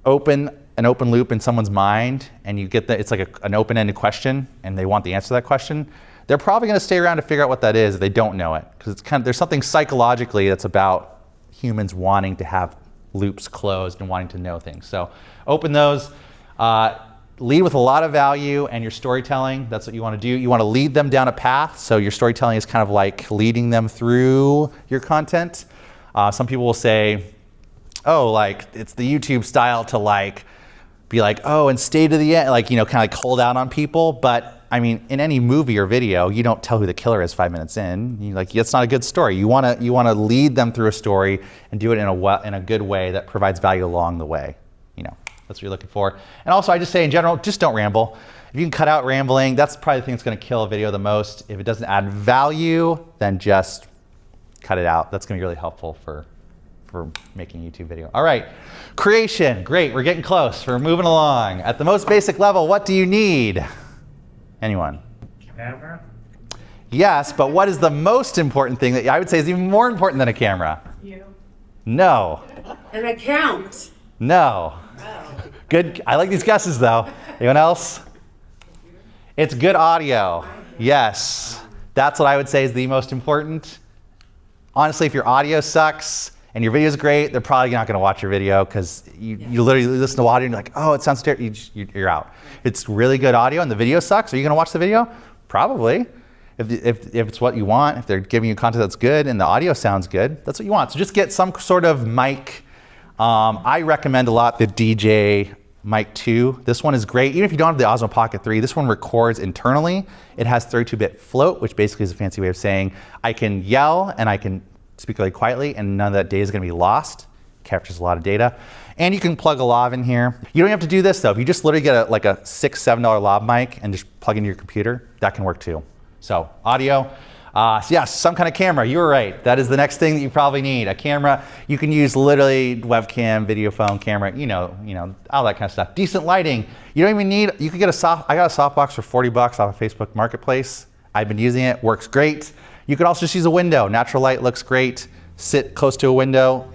open an open loop in someone's mind and you get it's like an open-ended question and they want the answer to that question, they're probably going to stay around to figure out what that is if they don't know it. Because there's something psychologically that's about humans wanting to have loops closed and wanting to know things. So open those, lead with a lot of value and your storytelling, that's what you want to do. You want to lead them down a path. So your storytelling is kind of like leading them through your content. Some people will say, oh, like it's the YouTube style to like be like, oh, and stay to the end, like, you know, kind of like hold out on people. But I mean, in any movie or video, you don't tell who the killer is 5 minutes in. It's not a good story. You want to lead them through a story and do it in a good way that provides value along the way. You know, that's what you're looking for. And also, I just say in general, just don't ramble. If you can cut out rambling, that's probably the thing that's going to kill a video the most. If it doesn't add value, then just cut it out. That's going to be really helpful for making a YouTube video. All right, creation, great. We're getting close. We're moving along. At the most basic level, what do you need? Anyone? Camera? Yes, but what is the most important thing that I would say is even more important than a camera? You. No. An account. No. Good. I like these guesses though. Anyone else? It's good audio. Yes. That's what I would say is the most important. Honestly, if your audio sucks and your video is great, they're probably not going to watch your video because you literally listen to audio and you're like, oh, it sounds terrible. You're out. If it's really good audio and the video sucks, are you going to watch the video? Probably. If it's what you want, if they're giving you content that's good and the audio sounds good, that's what you want. So just get some sort of mic. I recommend a lot the DJ Mic 2. This one is great. Even if you don't have the Osmo Pocket 3, this one records internally. It has 32-bit float, which basically is a fancy way of saying I can yell and I can speak really quietly and none of that data is going to be lost. Captures a lot of data. And you can plug a lav in here. You don't have to do this though. If you just literally get a $6, $7 lav mic and just plug into your computer, that can work too. So audio, yes, some kind of camera. You were right. That is the next thing that you probably need. A camera. You can use literally webcam, video phone, camera, you know, all that kind of stuff. Decent lighting. You don't even need, you could get I got a softbox for $40 off of Facebook Marketplace. I've been using it, works great. You could also just use a window. Natural light looks great. Sit close to a window.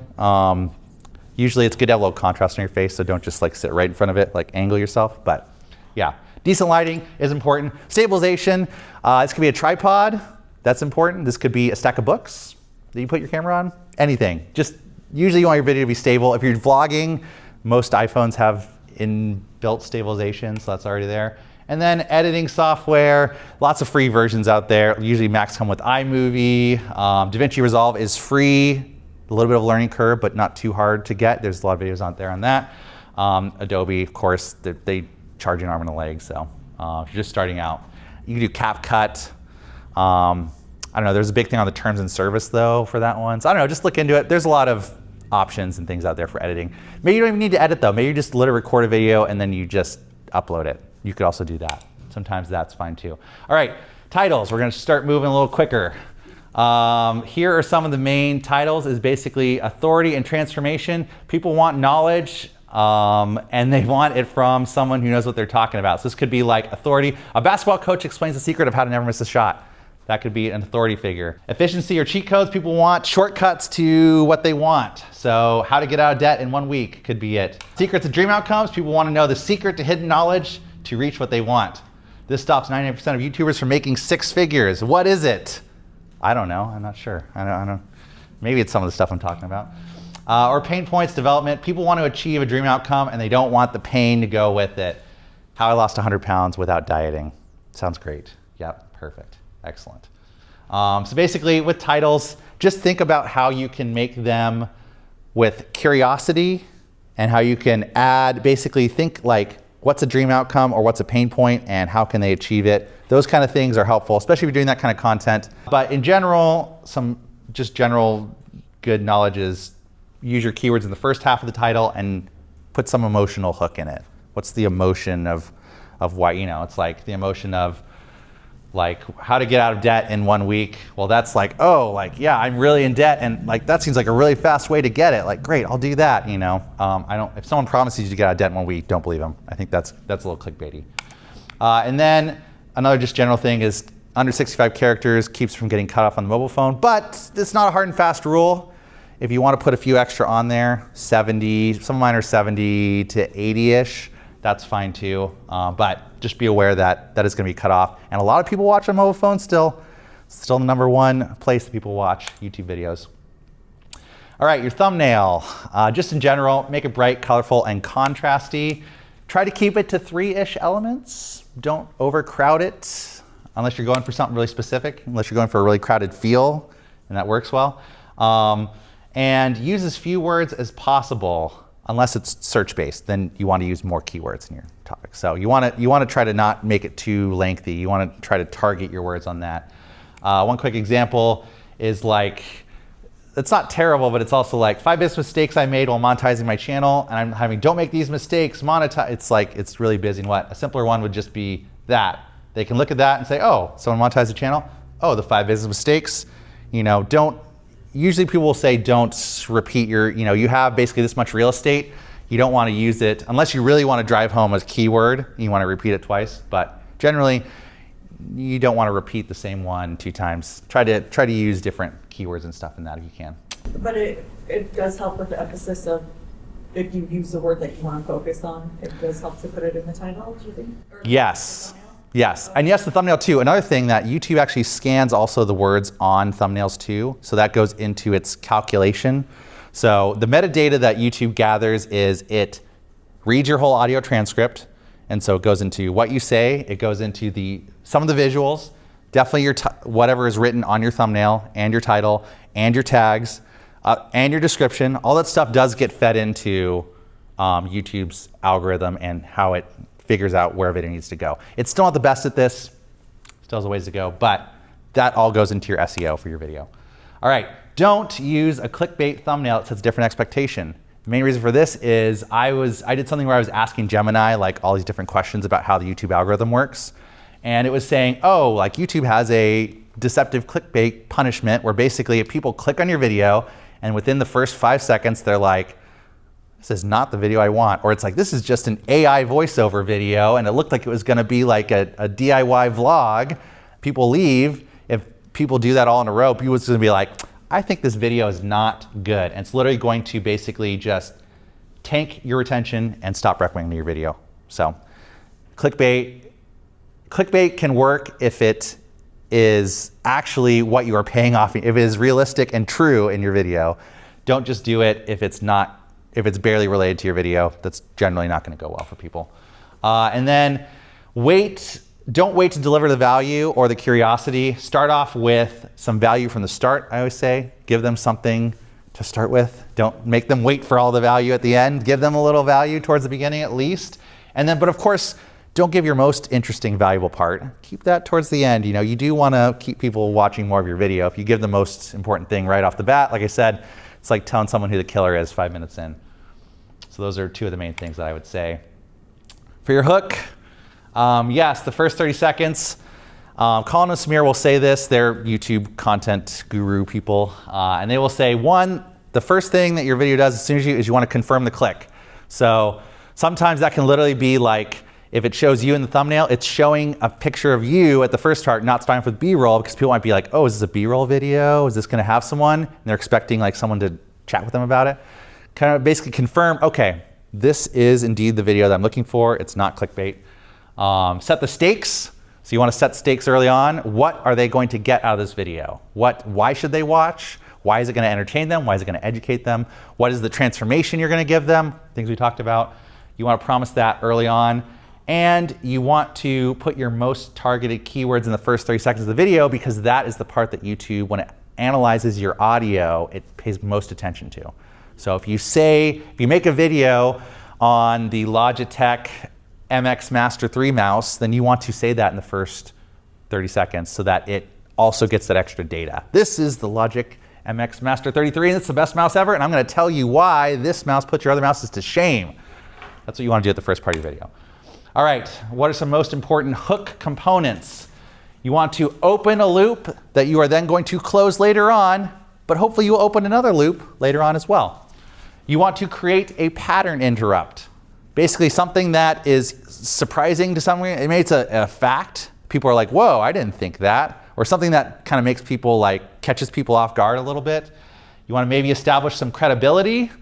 Usually it's good to have a little contrast on your face, so don't just like sit right in front of it, like angle yourself, but yeah. Decent lighting is important. Stabilization, this could be a tripod, that's important. This could be a stack of books that you put your camera on, anything. Just usually you want your video to be stable. If you're vlogging, most iPhones have inbuilt stabilization, so that's already there. And then editing software, lots of free versions out there. Usually Macs come with iMovie. DaVinci Resolve is free. A little bit of a learning curve, but not too hard to get. There's a lot of videos out there on that. Adobe, of course, they charge an arm and a leg. So if you're just starting out, you can do CapCut. I don't know, there's a big thing on the terms and service though for that one. So I don't know, just look into it. There's a lot of options and things out there for editing. Maybe you don't even need to edit though. Maybe you just literally record a video and then you just upload it. You could also do that. Sometimes that's fine too. All right, titles. We're gonna start moving a little quicker. Here are some of the main titles is basically authority and transformation. People want knowledge and they want it from someone who knows what they're talking about. So this could be like authority. A basketball coach explains the secret of how to never miss a shot. That could be an authority figure. Efficiency or cheat codes. People want shortcuts to what they want. So how to get out of debt in 1 week could be it. Secrets of dream outcomes. People want to know the secret to hidden knowledge to reach what they want. This stops 99% of YouTubers from making 6 figures. What is it? I don't know. I'm not sure. I don't. Maybe it's some of the stuff I'm talking about. Or pain points development. People want to achieve a dream outcome and they don't want the pain to go with it. How I lost 100 pounds without dieting. Sounds great. Yep, perfect. Excellent. So basically with titles, just think about how you can make them with curiosity and how you can add, basically think like, what's a dream outcome or what's a pain point and how can they achieve it? Those kind of things are helpful, especially if you're doing that kind of content. But in general, some just general good knowledge is use your keywords in the first half of the title and put some emotional hook in it. What's the emotion of why, it's like the emotion of like how to get out of debt in 1 week. Well, that's like, oh, like, yeah, I'm really in debt. And like, that seems like a really fast way to get it. Like, great, I'll do that. If someone promises you to get out of debt in 1 week, don't believe them. I think that's a little clickbaity. And then another just general thing is under 65 characters keeps from getting cut off on the mobile phone, but it's not a hard and fast rule. If you want to put a few extra on there, 70, some of mine are 70 to 80-ish, that's fine too. But just be aware that that is going to be cut off. And a lot of people watch on mobile phones still the number one place that people watch YouTube videos. All right, your thumbnail. Just in general, make it bright, colorful, and contrasty. Try to keep it to 3-ish elements. Don't overcrowd it unless you're going for something really specific, unless you're going for a really crowded feel, and that works well. And use as few words as possible. Unless it's search-based, then you want to use more keywords in your topic. So you want to try to not make it too lengthy. You want to try to target your words on that. One quick example is like, it's not terrible, but it's also like 5 business mistakes I made while monetizing my channel, and I'm having don't make these mistakes, monetize. It's like, it's really busy. And what a simpler one would just be that. They can look at that and say, oh, someone monetized the channel. Oh, the 5 business mistakes. Usually people will say don't repeat you have basically this much real estate. You don't want to use it unless you really want to drive home a keyword. You want to repeat it twice, but generally you don't want to repeat the same one 2 times. Try to use different keywords and stuff in that if you can. But it does help with the emphasis of if you use the word that you want to focus on, it does help to put it in the title, do you think? Yes. Yes, and yes, the thumbnail too. Another thing that YouTube actually scans also the words on thumbnails too, so that goes into its calculation. So the metadata that YouTube gathers is it reads your whole audio transcript, and so it goes into what you say, it goes into some of the visuals, definitely whatever is written on your thumbnail and your title and your tags and your description. All that stuff does get fed into YouTube's algorithm and how it figures out where video needs to go. It's still not the best at this, still has a ways to go, but that all goes into your SEO for your video. All right, don't use a clickbait thumbnail that sets a different expectation. The main reason for this is I did something where I was asking Gemini like all these different questions about how the YouTube algorithm works, and it was saying, oh, like YouTube has a deceptive clickbait punishment where basically if people click on your video and within the first 5 seconds they're like, this is not the video I want. Or it's like, this is just an AI voiceover video and it looked like it was gonna be like a DIY vlog. People leave. If people do that all in a row, people are gonna be like, I think this video is not good. And it's literally going to basically just tank your attention and stop recommending your video. So clickbait can work if it is actually what you are paying off, if it is realistic and true in your video. Don't just do it if it's barely related to your video. That's generally not going to go well for people. And then don't wait to deliver the value or the curiosity. Start off with some value from the start, I always say. Give them something to start with. Don't make them wait for all the value at the end. Give them a little value towards the beginning at least. And then, but of course, don't give your most interesting, valuable part. Keep that towards the end. You do want to keep people watching more of your video. If you give the most important thing right off the bat, like I said, it's like telling someone who the killer is 5 minutes in. So those are 2 of the main things that I would say. For your hook, yes, the first 30 seconds. Colin and Samir will say this. They're YouTube content guru people. And they will say, the first thing that your video does as soon as you want to confirm the click. So sometimes that can literally be like, if it shows you in the thumbnail, it's showing a picture of you at the first part, not starting with B-roll, because people might be like, oh, is this a B-roll video? Is this going to have someone? And they're expecting like someone to chat with them about it. Kind of basically confirm, okay, this is indeed the video that I'm looking for. It's not clickbait. Set the stakes. So you want to set stakes early on. What are they going to get out of this video? Why should they watch? Why is it going to entertain them? Why is it going to educate them? What is the transformation you're going to give them? Things we talked about. You want to promise that early on. And you want to put your most targeted keywords in the first 30 seconds of the video, because that is the part that YouTube, when it analyzes your audio, it pays most attention to. So if you make a video on the Logitech MX Master 3 mouse, then you want to say that in the first 30 seconds so that it also gets that extra data. This is the Logitech MX Master 33 and it's the best mouse ever, and I'm going to tell you why this mouse puts your other mouses to shame. That's what you want to do at the first part of your video. All right, what are some most important hook components? You want to open a loop that you are then going to close later on, but hopefully you will open another loop later on as well. You want to create a pattern interrupt. Basically something that is surprising to someone. Maybe it's a fact. People are like, whoa, I didn't think that. Or something that kind of makes people catches people off guard a little bit. You want to maybe establish some credibility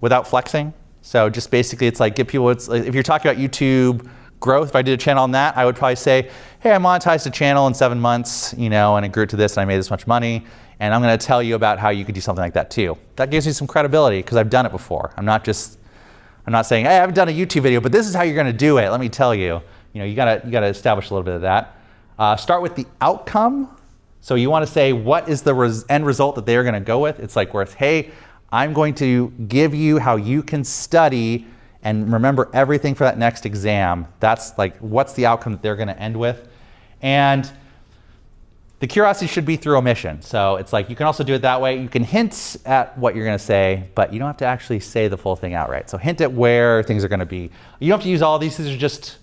without flexing. So just basically it's like give people, if you're talking about YouTube growth, if I did a channel on that, I would probably say, hey, I monetized a channel in 7 months, and it grew to this and I made this much money. And I'm going to tell you about how you could do something like that too. That gives me some credibility because I've done it before. I'm not saying, hey, I haven't done a YouTube video, but this is how you're going to do it. Let me tell you. You gotta establish a little bit of that. Start with the outcome. So you want to say what is the end result that they're going to go with. It's like hey, I'm going to give you how you can study and remember everything for that next exam. That's like what's the outcome that they're going to end with. And the curiosity should be through omission. So it's like you can also do it that way. You can hint at what you're going to say, but you don't have to actually say the full thing outright. So hint at where things are going to be. You don't have to use all these. These are just,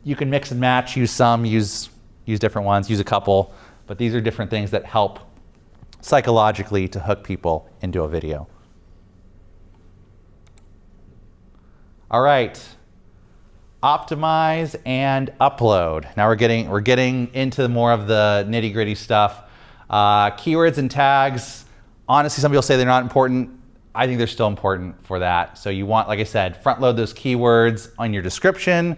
you can mix and match, use some, use different ones, use a couple. But these are different things that help psychologically to hook people into a video. All right. Optimize and upload. Now we're getting into more of the nitty-gritty stuff. Keywords and tags, honestly, some people say they're not important. I think they're still important for that. So you want, like I said, front load those keywords on your description,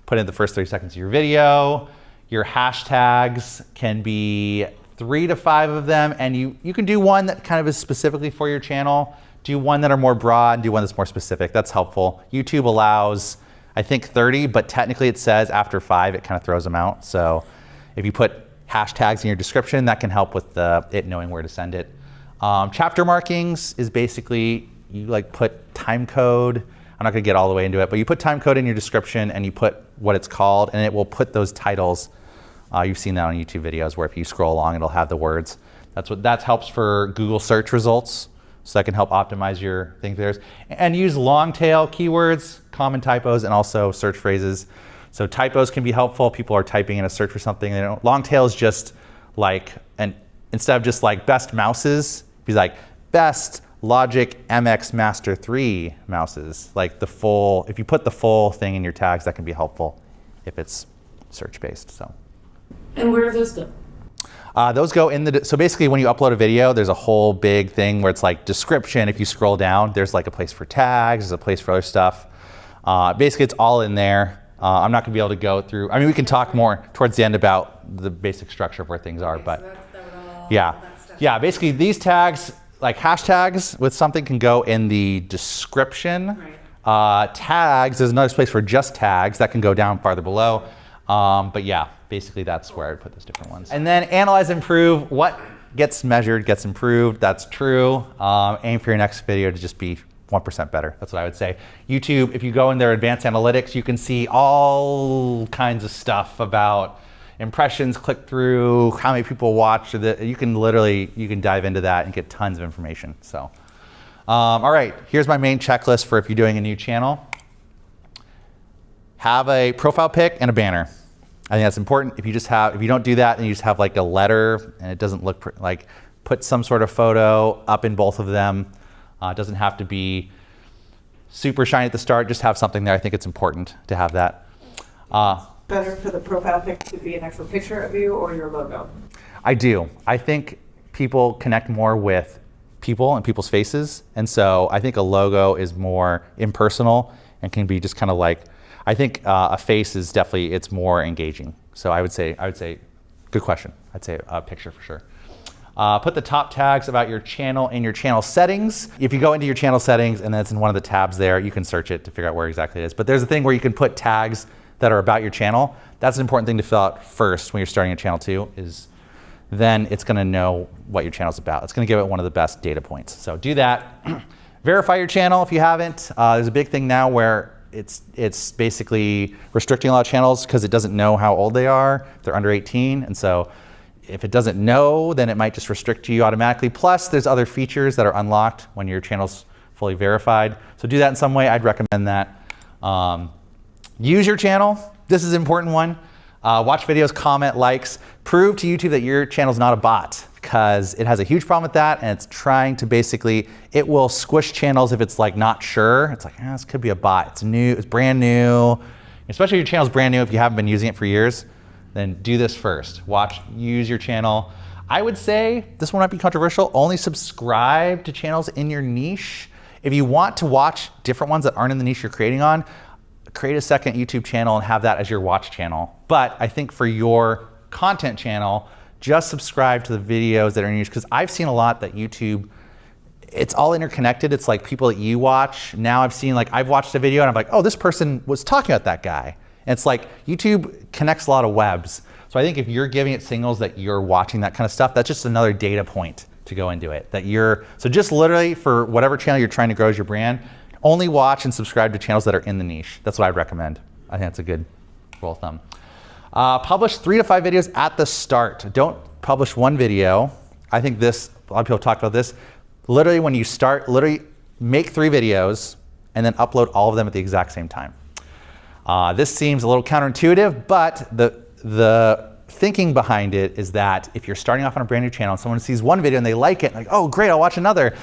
put in the first 30 seconds of your video. Your hashtags can be 3 to 5 of them, and you can do one that kind of is specifically for your channel, do one that are more broad, do one that's more specific. That's helpful. YouTube allows, I think 30, but technically it says after 5, it kind of throws them out. So if you put hashtags in your description, that can help with it knowing where to send it. Chapter markings is basically, you put time code. I'm not gonna get all the way into it, but you put time code in your description and you put what it's called, and it will put those titles. You've seen that on YouTube videos where if you scroll along, it'll have the words. That helps for Google search results. So that can help optimize your thing there. And use long tail keywords, common typos, and also search phrases. So typos can be helpful. People are typing in a search for something. Long tail is just instead of just best mouses, be like best Logitech MX Master 3 mouses. If you put the full thing in your tags, that can be helpful if it's search based. So. And where do those go? Those go in so basically when you upload a video, there's a whole big thing where it's description. If you scroll down, there's a place for tags, there's a place for other stuff. Basically it's all in there. I'm not gonna be able to go through, we can talk more towards the end about the basic structure of where things are, but yeah, basically these tags, hashtags with something can go in the description. Right. Tags, there's another place for just tags that can go down farther below. But yeah, basically that's where I'd put those different ones. And then analyze, improve. What gets measured gets improved. That's true. Aim for your next video to just be 1% better. That's what I would say. YouTube, if you go in their advanced analytics, you can see all kinds of stuff about impressions, click through, how many people watch. You can dive into that and get tons of information. So, all right, here's my main checklist for if you're doing a new channel. Have a profile pic and a banner. I think that's important. If you don't do that and you just have a letter and it doesn't look put some sort of photo up in both of them. It doesn't have to be super shiny at the start. Just have something there. I think it's important to have that. Better for the profile pic to be an actual picture of you or your logo? I do. I think people connect more with people and people's faces. And so I think a logo is more impersonal and can be just kind of I think a face is definitely, it's more engaging. So I would say, good question. I'd say a picture for sure. Put the top tags about your channel in your channel settings. If you go into your channel settings and that's in one of the tabs there, you can search it to figure out where exactly it is. But there's a thing where you can put tags that are about your channel. That's an important thing to fill out first when you're starting a channel too, is then it's gonna know what your channel's about. It's gonna give it one of the best data points. So do that. Verify your channel if you haven't. There's a big thing now where it's basically restricting a lot of channels because it doesn't know how old they are. They're under 18, and so if it doesn't know, then it might just restrict you automatically. Plus, there's other features that are unlocked when your channel's fully verified. So do that in some way. I'd recommend that. Use your channel. This is an important one. Watch videos, comment, likes. Prove to YouTube that your channel's not a bot, because it has a huge problem with that, and it's trying to basically, it will squish channels if it's like not sure. It's like, this could be a bot. It's new, it's brand new. Especially if your channel's brand new, if you haven't been using it for years, then do this first. Use your channel. I would say, this one might be controversial, only subscribe to channels in your niche. If you want to watch different ones that aren't in the niche you're creating on, create a second YouTube channel and have that as your watch channel. But I think for your content channel, just subscribe to the videos that are in your niche, because I've seen a lot that YouTube, it's all interconnected. It's like people that you watch. Now I've seen, like, I've watched a video and I'm like, oh, this person was talking about that guy. And it's like YouTube connects a lot of webs. So I think if you're giving it signals that you're watching that kind of stuff, that's just another data point to go into it. So just literally for whatever channel you're trying to grow as your brand, only watch and subscribe to channels that are in the niche. That's what I'd recommend. I think that's a good rule of thumb. Publish 3 to 5 videos at the start. Don't publish one video. I think a lot of people talk about this. Literally when you start, literally make 3 videos and then upload all of them at the exact same time. This seems a little counterintuitive, but the thinking behind it is that if you're starting off on a brand new channel and someone sees one video and they like it, like, oh great, I'll watch another,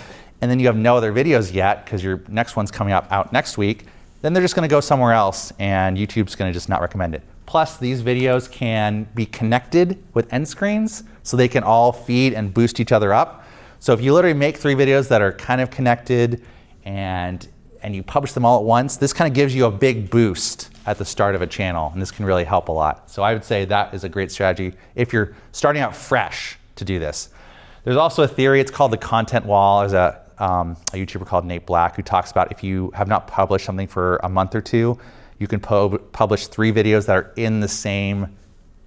and then you have no other videos yet because your next one's coming out next week, then they're just gonna go somewhere else and YouTube's gonna just not recommend it. Plus, these videos can be connected with end screens, so they can all feed and boost each other up. So if you literally make 3 videos that are kind of connected and you publish them all at once, this kind of gives you a big boost at the start of a channel, and this can really help a lot. So I would say that is a great strategy if you're starting out fresh to do this. There's also a theory, it's called the content wall. There's a YouTuber called Nate Black who talks about if you have not published something for a month or 2, you can publish 3 videos that are in the same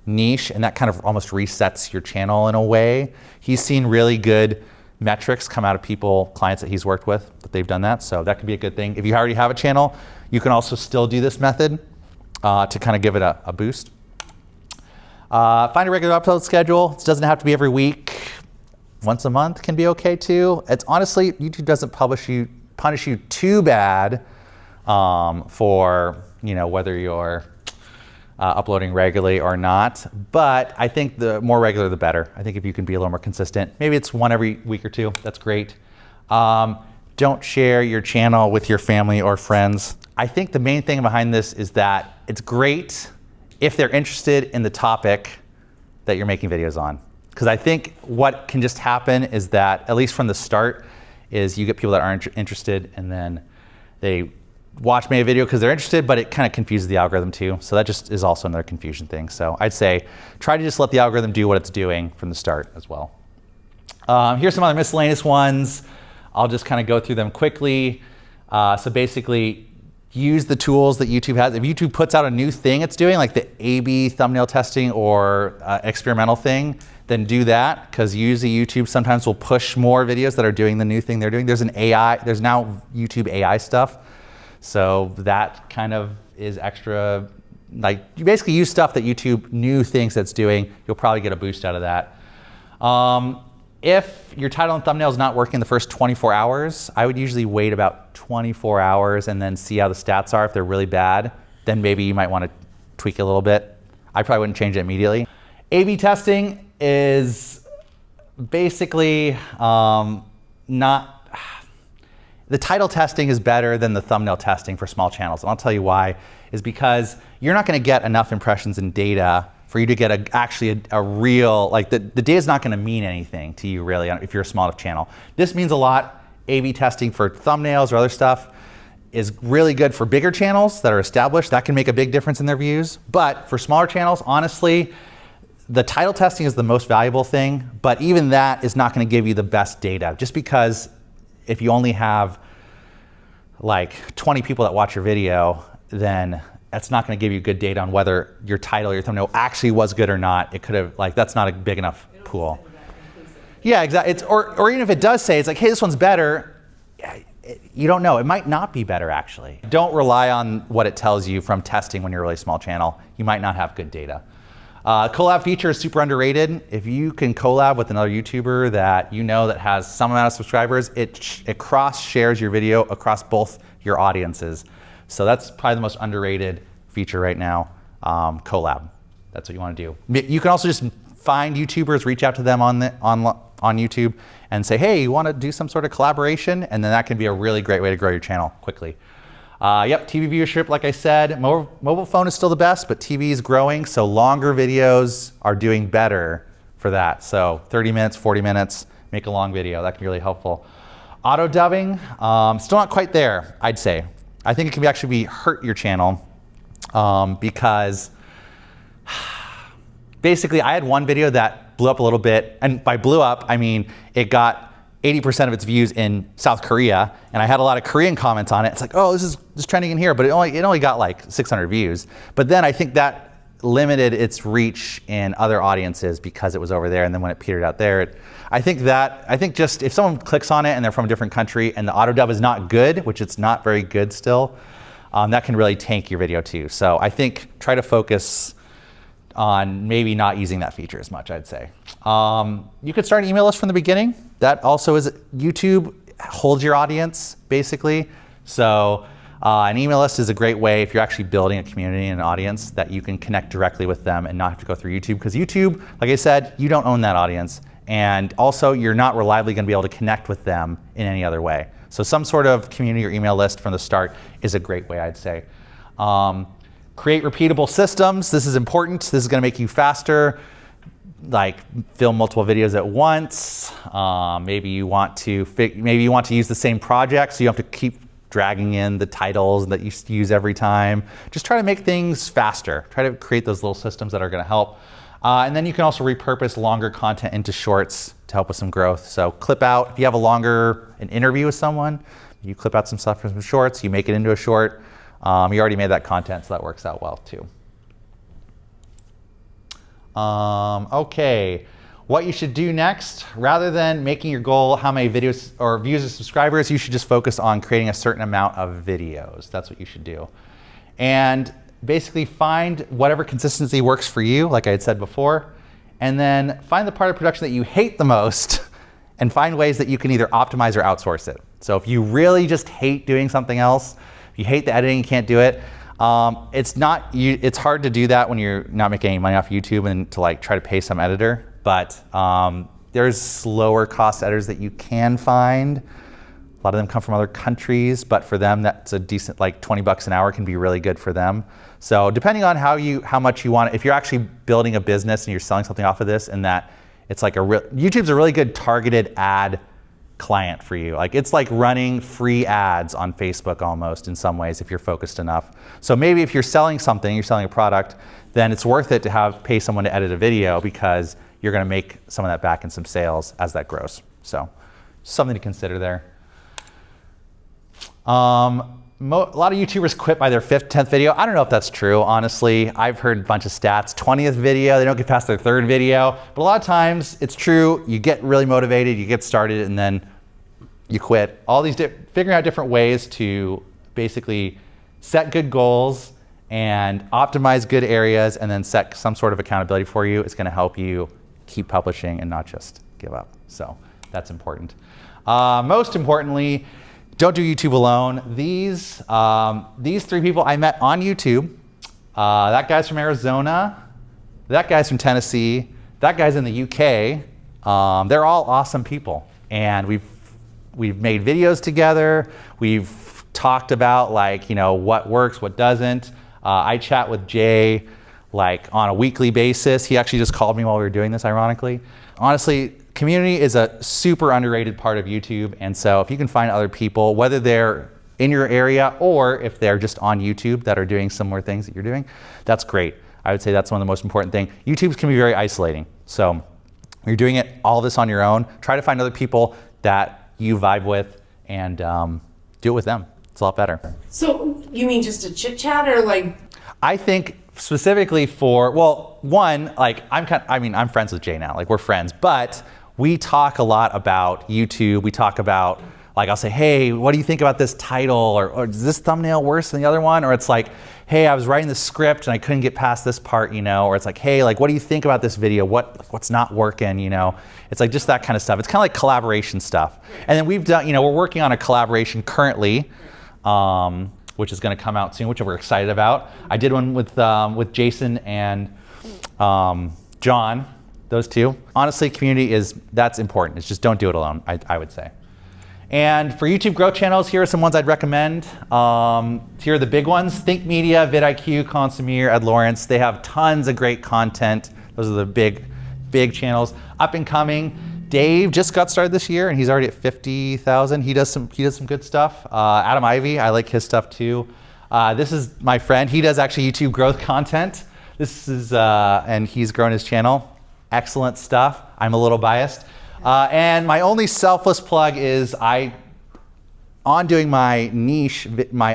niche, and that kind of almost resets your channel in a way. He's seen really good metrics come out of clients that he's worked with, that they've done that. So that could be a good thing. If you already have a channel, you can also still do this method to kind of give it a boost. Find a regular upload schedule. It doesn't have to be every week. Once a month can be okay too. It's honestly, YouTube doesn't punish you too bad for whether you're uploading regularly or not. But I think the more regular, the better. I think if you can be a little more consistent, maybe it's one every week or 2, that's great. Don't share your channel with your family or friends. I think the main thing behind this is that it's great if they're interested in the topic that you're making videos on. Because I think what can just happen is that, at least from the start, is you get people that aren't interested and then they watch maybe a video because they're interested, but it kind of confuses the algorithm too. So that just is also another confusion thing. So I'd say try to just let the algorithm do what it's doing from the start as well. Here's some other miscellaneous ones. I'll just kind of go through them quickly. So basically, use the tools that YouTube has. If YouTube puts out a new thing it's doing, like the A/B thumbnail testing or experimental thing, then do that, because usually YouTube sometimes will push more videos that are doing the new thing they're doing. There's now YouTube AI stuff. So that kind of is extra, like you basically use stuff that YouTube new things that's doing, you'll probably get a boost out of that. If your title and thumbnail is not working the first 24 hours, I would usually wait about 24 hours and then see how the stats are. If they're really bad, then maybe you might want to tweak it a little bit. I probably wouldn't change it immediately. A/B testing is basically the title testing is better than the thumbnail testing for small channels. And I'll tell you why, is because you're not going to get enough impressions and data for you to get actually a real, like the data is not going to mean anything to you really if you're a small enough channel. This means a lot. A/B testing for thumbnails or other stuff is really good for bigger channels that are established. That can make a big difference in their views. But for smaller channels, honestly, the title testing is the most valuable thing, but even that is not going to give you the best data, just because if you only have like 20 people that watch your video, then that's not going to give you good data on whether your title or your thumbnail actually was good or not. It could have, like, that's not a big enough pool. Yeah, exactly. Or even if it does say, it's like, hey, this one's better, you don't know. It might not be better, actually. Don't rely on what it tells you from testing when you're a really small channel. You might not have good data. Collab feature is super underrated. If you can collab with another YouTuber that you know that has some amount of subscribers, it cross-shares your video across both your audiences. So that's probably the most underrated feature right now, collab. That's what you want to do. You can also just find YouTubers, reach out to them on YouTube and say, hey, you want to do some sort of collaboration? And then that can be a really great way to grow your channel quickly. Yep, TV viewership, like I said, mobile phone is still the best, but TV is growing, so longer videos are doing better for that. So 30 minutes, 40 minutes, make a long video. That can be really helpful. Auto dubbing, still not quite there, I'd say. I think it can actually hurt your channel because basically I had one video that blew up a little bit, and by blew up, I mean it got 80% of its views in South Korea, and I had a lot of Korean comments on it. It's like, oh, this is trending in here, but it only got like 600 views. But then I think that limited its reach in other audiences because it was over there, and then when it petered out there, I think just if someone clicks on it and they're from a different country and the auto dub is not good, which it's not very good still, that can really tank your video too. So I think try to focus on maybe not using that feature as much, I'd say. You could start an email list from the beginning. That also is, YouTube holds your audience, basically. So an email list is a great way if you're actually building a community and an audience that you can connect directly with them and not have to go through YouTube. Because YouTube, like I said, you don't own that audience. And also, you're not reliably going to be able to connect with them in any other way. So some sort of community or email list from the start is a great way, I'd say. Create repeatable systems. This is important. This is going to make you faster. Like film multiple videos at once. Maybe you want to use the same project, so you have to keep dragging in the titles that you use every time. Just try to make things faster. Try to create those little systems that are going to help. And then you can also repurpose longer content into shorts to help with some growth. So clip out, if you have an interview with someone, you clip out some stuff from some shorts, you make it into a short. You already made that content, so that works out well too. Okay, what you should do next, rather than making your goal how many videos or views or subscribers, you should just focus on creating a certain amount of videos. That's what you should do. And basically find whatever consistency works for you, like I had said before, and then find the part of production that you hate the most and find ways that you can either optimize or outsource it. So if you really just hate doing something else, if you hate the editing, you can't do it, it's hard to do that when you're not making any money off YouTube and to like try to pay some editor, but there's lower cost editors that you can find. A lot of them come from other countries, but for them that's a decent, like 20 bucks an hour can be really good for them. So depending on how much you want, if you're actually building a business and you're selling something off of this, and that it's like YouTube's a really good targeted ad client for you. Like it's like running free ads on Facebook almost in some ways if you're focused enough. So maybe if you're selling something, you're selling a product, then it's worth it to pay someone to edit a video because you're going to make some of that back in some sales as that grows. So something to consider there. A lot of YouTubers quit by their 5th, 10th video. I don't know if that's true, honestly. I've heard a bunch of stats. 20th video, they don't get past their 3rd video. But a lot of times it's true. You get really motivated, you get started, and then you quit. All these figuring out different ways to basically set good goals and optimize good areas and then set some sort of accountability for you is going to help you keep publishing and not just give up. So that's important. Most importantly, don't do YouTube alone. These 3 people I met on YouTube. That guy's from Arizona. That guy's from Tennessee. That guy's in the UK. They're all awesome people, and we've made videos together. We've talked about what works, what doesn't. I chat with Jay like on a weekly basis. He actually just called me while we were doing this, ironically. Honestly, community is a super underrated part of YouTube, and so if you can find other people, whether they're in your area or if they're just on YouTube that are doing similar things that you're doing, that's great. I would say that's one of the most important things. YouTube can be very isolating. So when you're doing all this on your own, try to find other people that you vibe with and do it with them. It's a lot better. So you mean just a chit chat or like? I think specifically for, well, one, like I'm friends with Jay now, like we're friends, but we talk a lot about YouTube. We talk about like I'll say, hey, what do you think about this title? Or is this thumbnail worse than the other one? Or it's like, hey, I was writing the script and I couldn't get past this part, you know? Or it's like, hey, like, what do you think about this video? What's not working, you know? It's like just that kind of stuff. It's kind of like collaboration stuff. And then we've done, you know, we're working on a collaboration currently, which is going to come out soon, which we're excited about. I did one with Jason and John, those two. Honestly, community that's important. It's just don't do it alone, I would say. And for YouTube growth channels, here are some ones I'd recommend. Here are the big ones: Think Media, vidIQ, Consumer, Ed Lawrence. They have tons of great content. Those are the big channels. Up and coming, Dave just got started this year and he's already at 50,000. He does some good stuff. Adam Ivy, I like his stuff too. This is my friend. He does actually YouTube growth content. This is, and he's grown his channel. Excellent stuff. I'm a little biased. And my only selfless plug is on doing my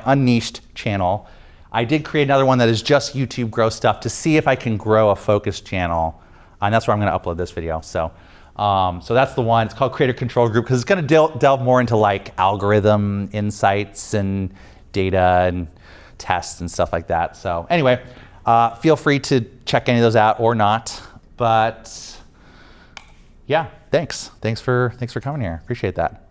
unniched channel, I did create another one that is just YouTube growth stuff to see if I can grow a focused channel. And that's where I'm going to upload this video. So that's the one. It's called Creator Control Group because it's going to delve more into like algorithm insights and data and tests and stuff like that. So anyway, feel free to check any of those out or not. But yeah, thanks for coming here. Appreciate that.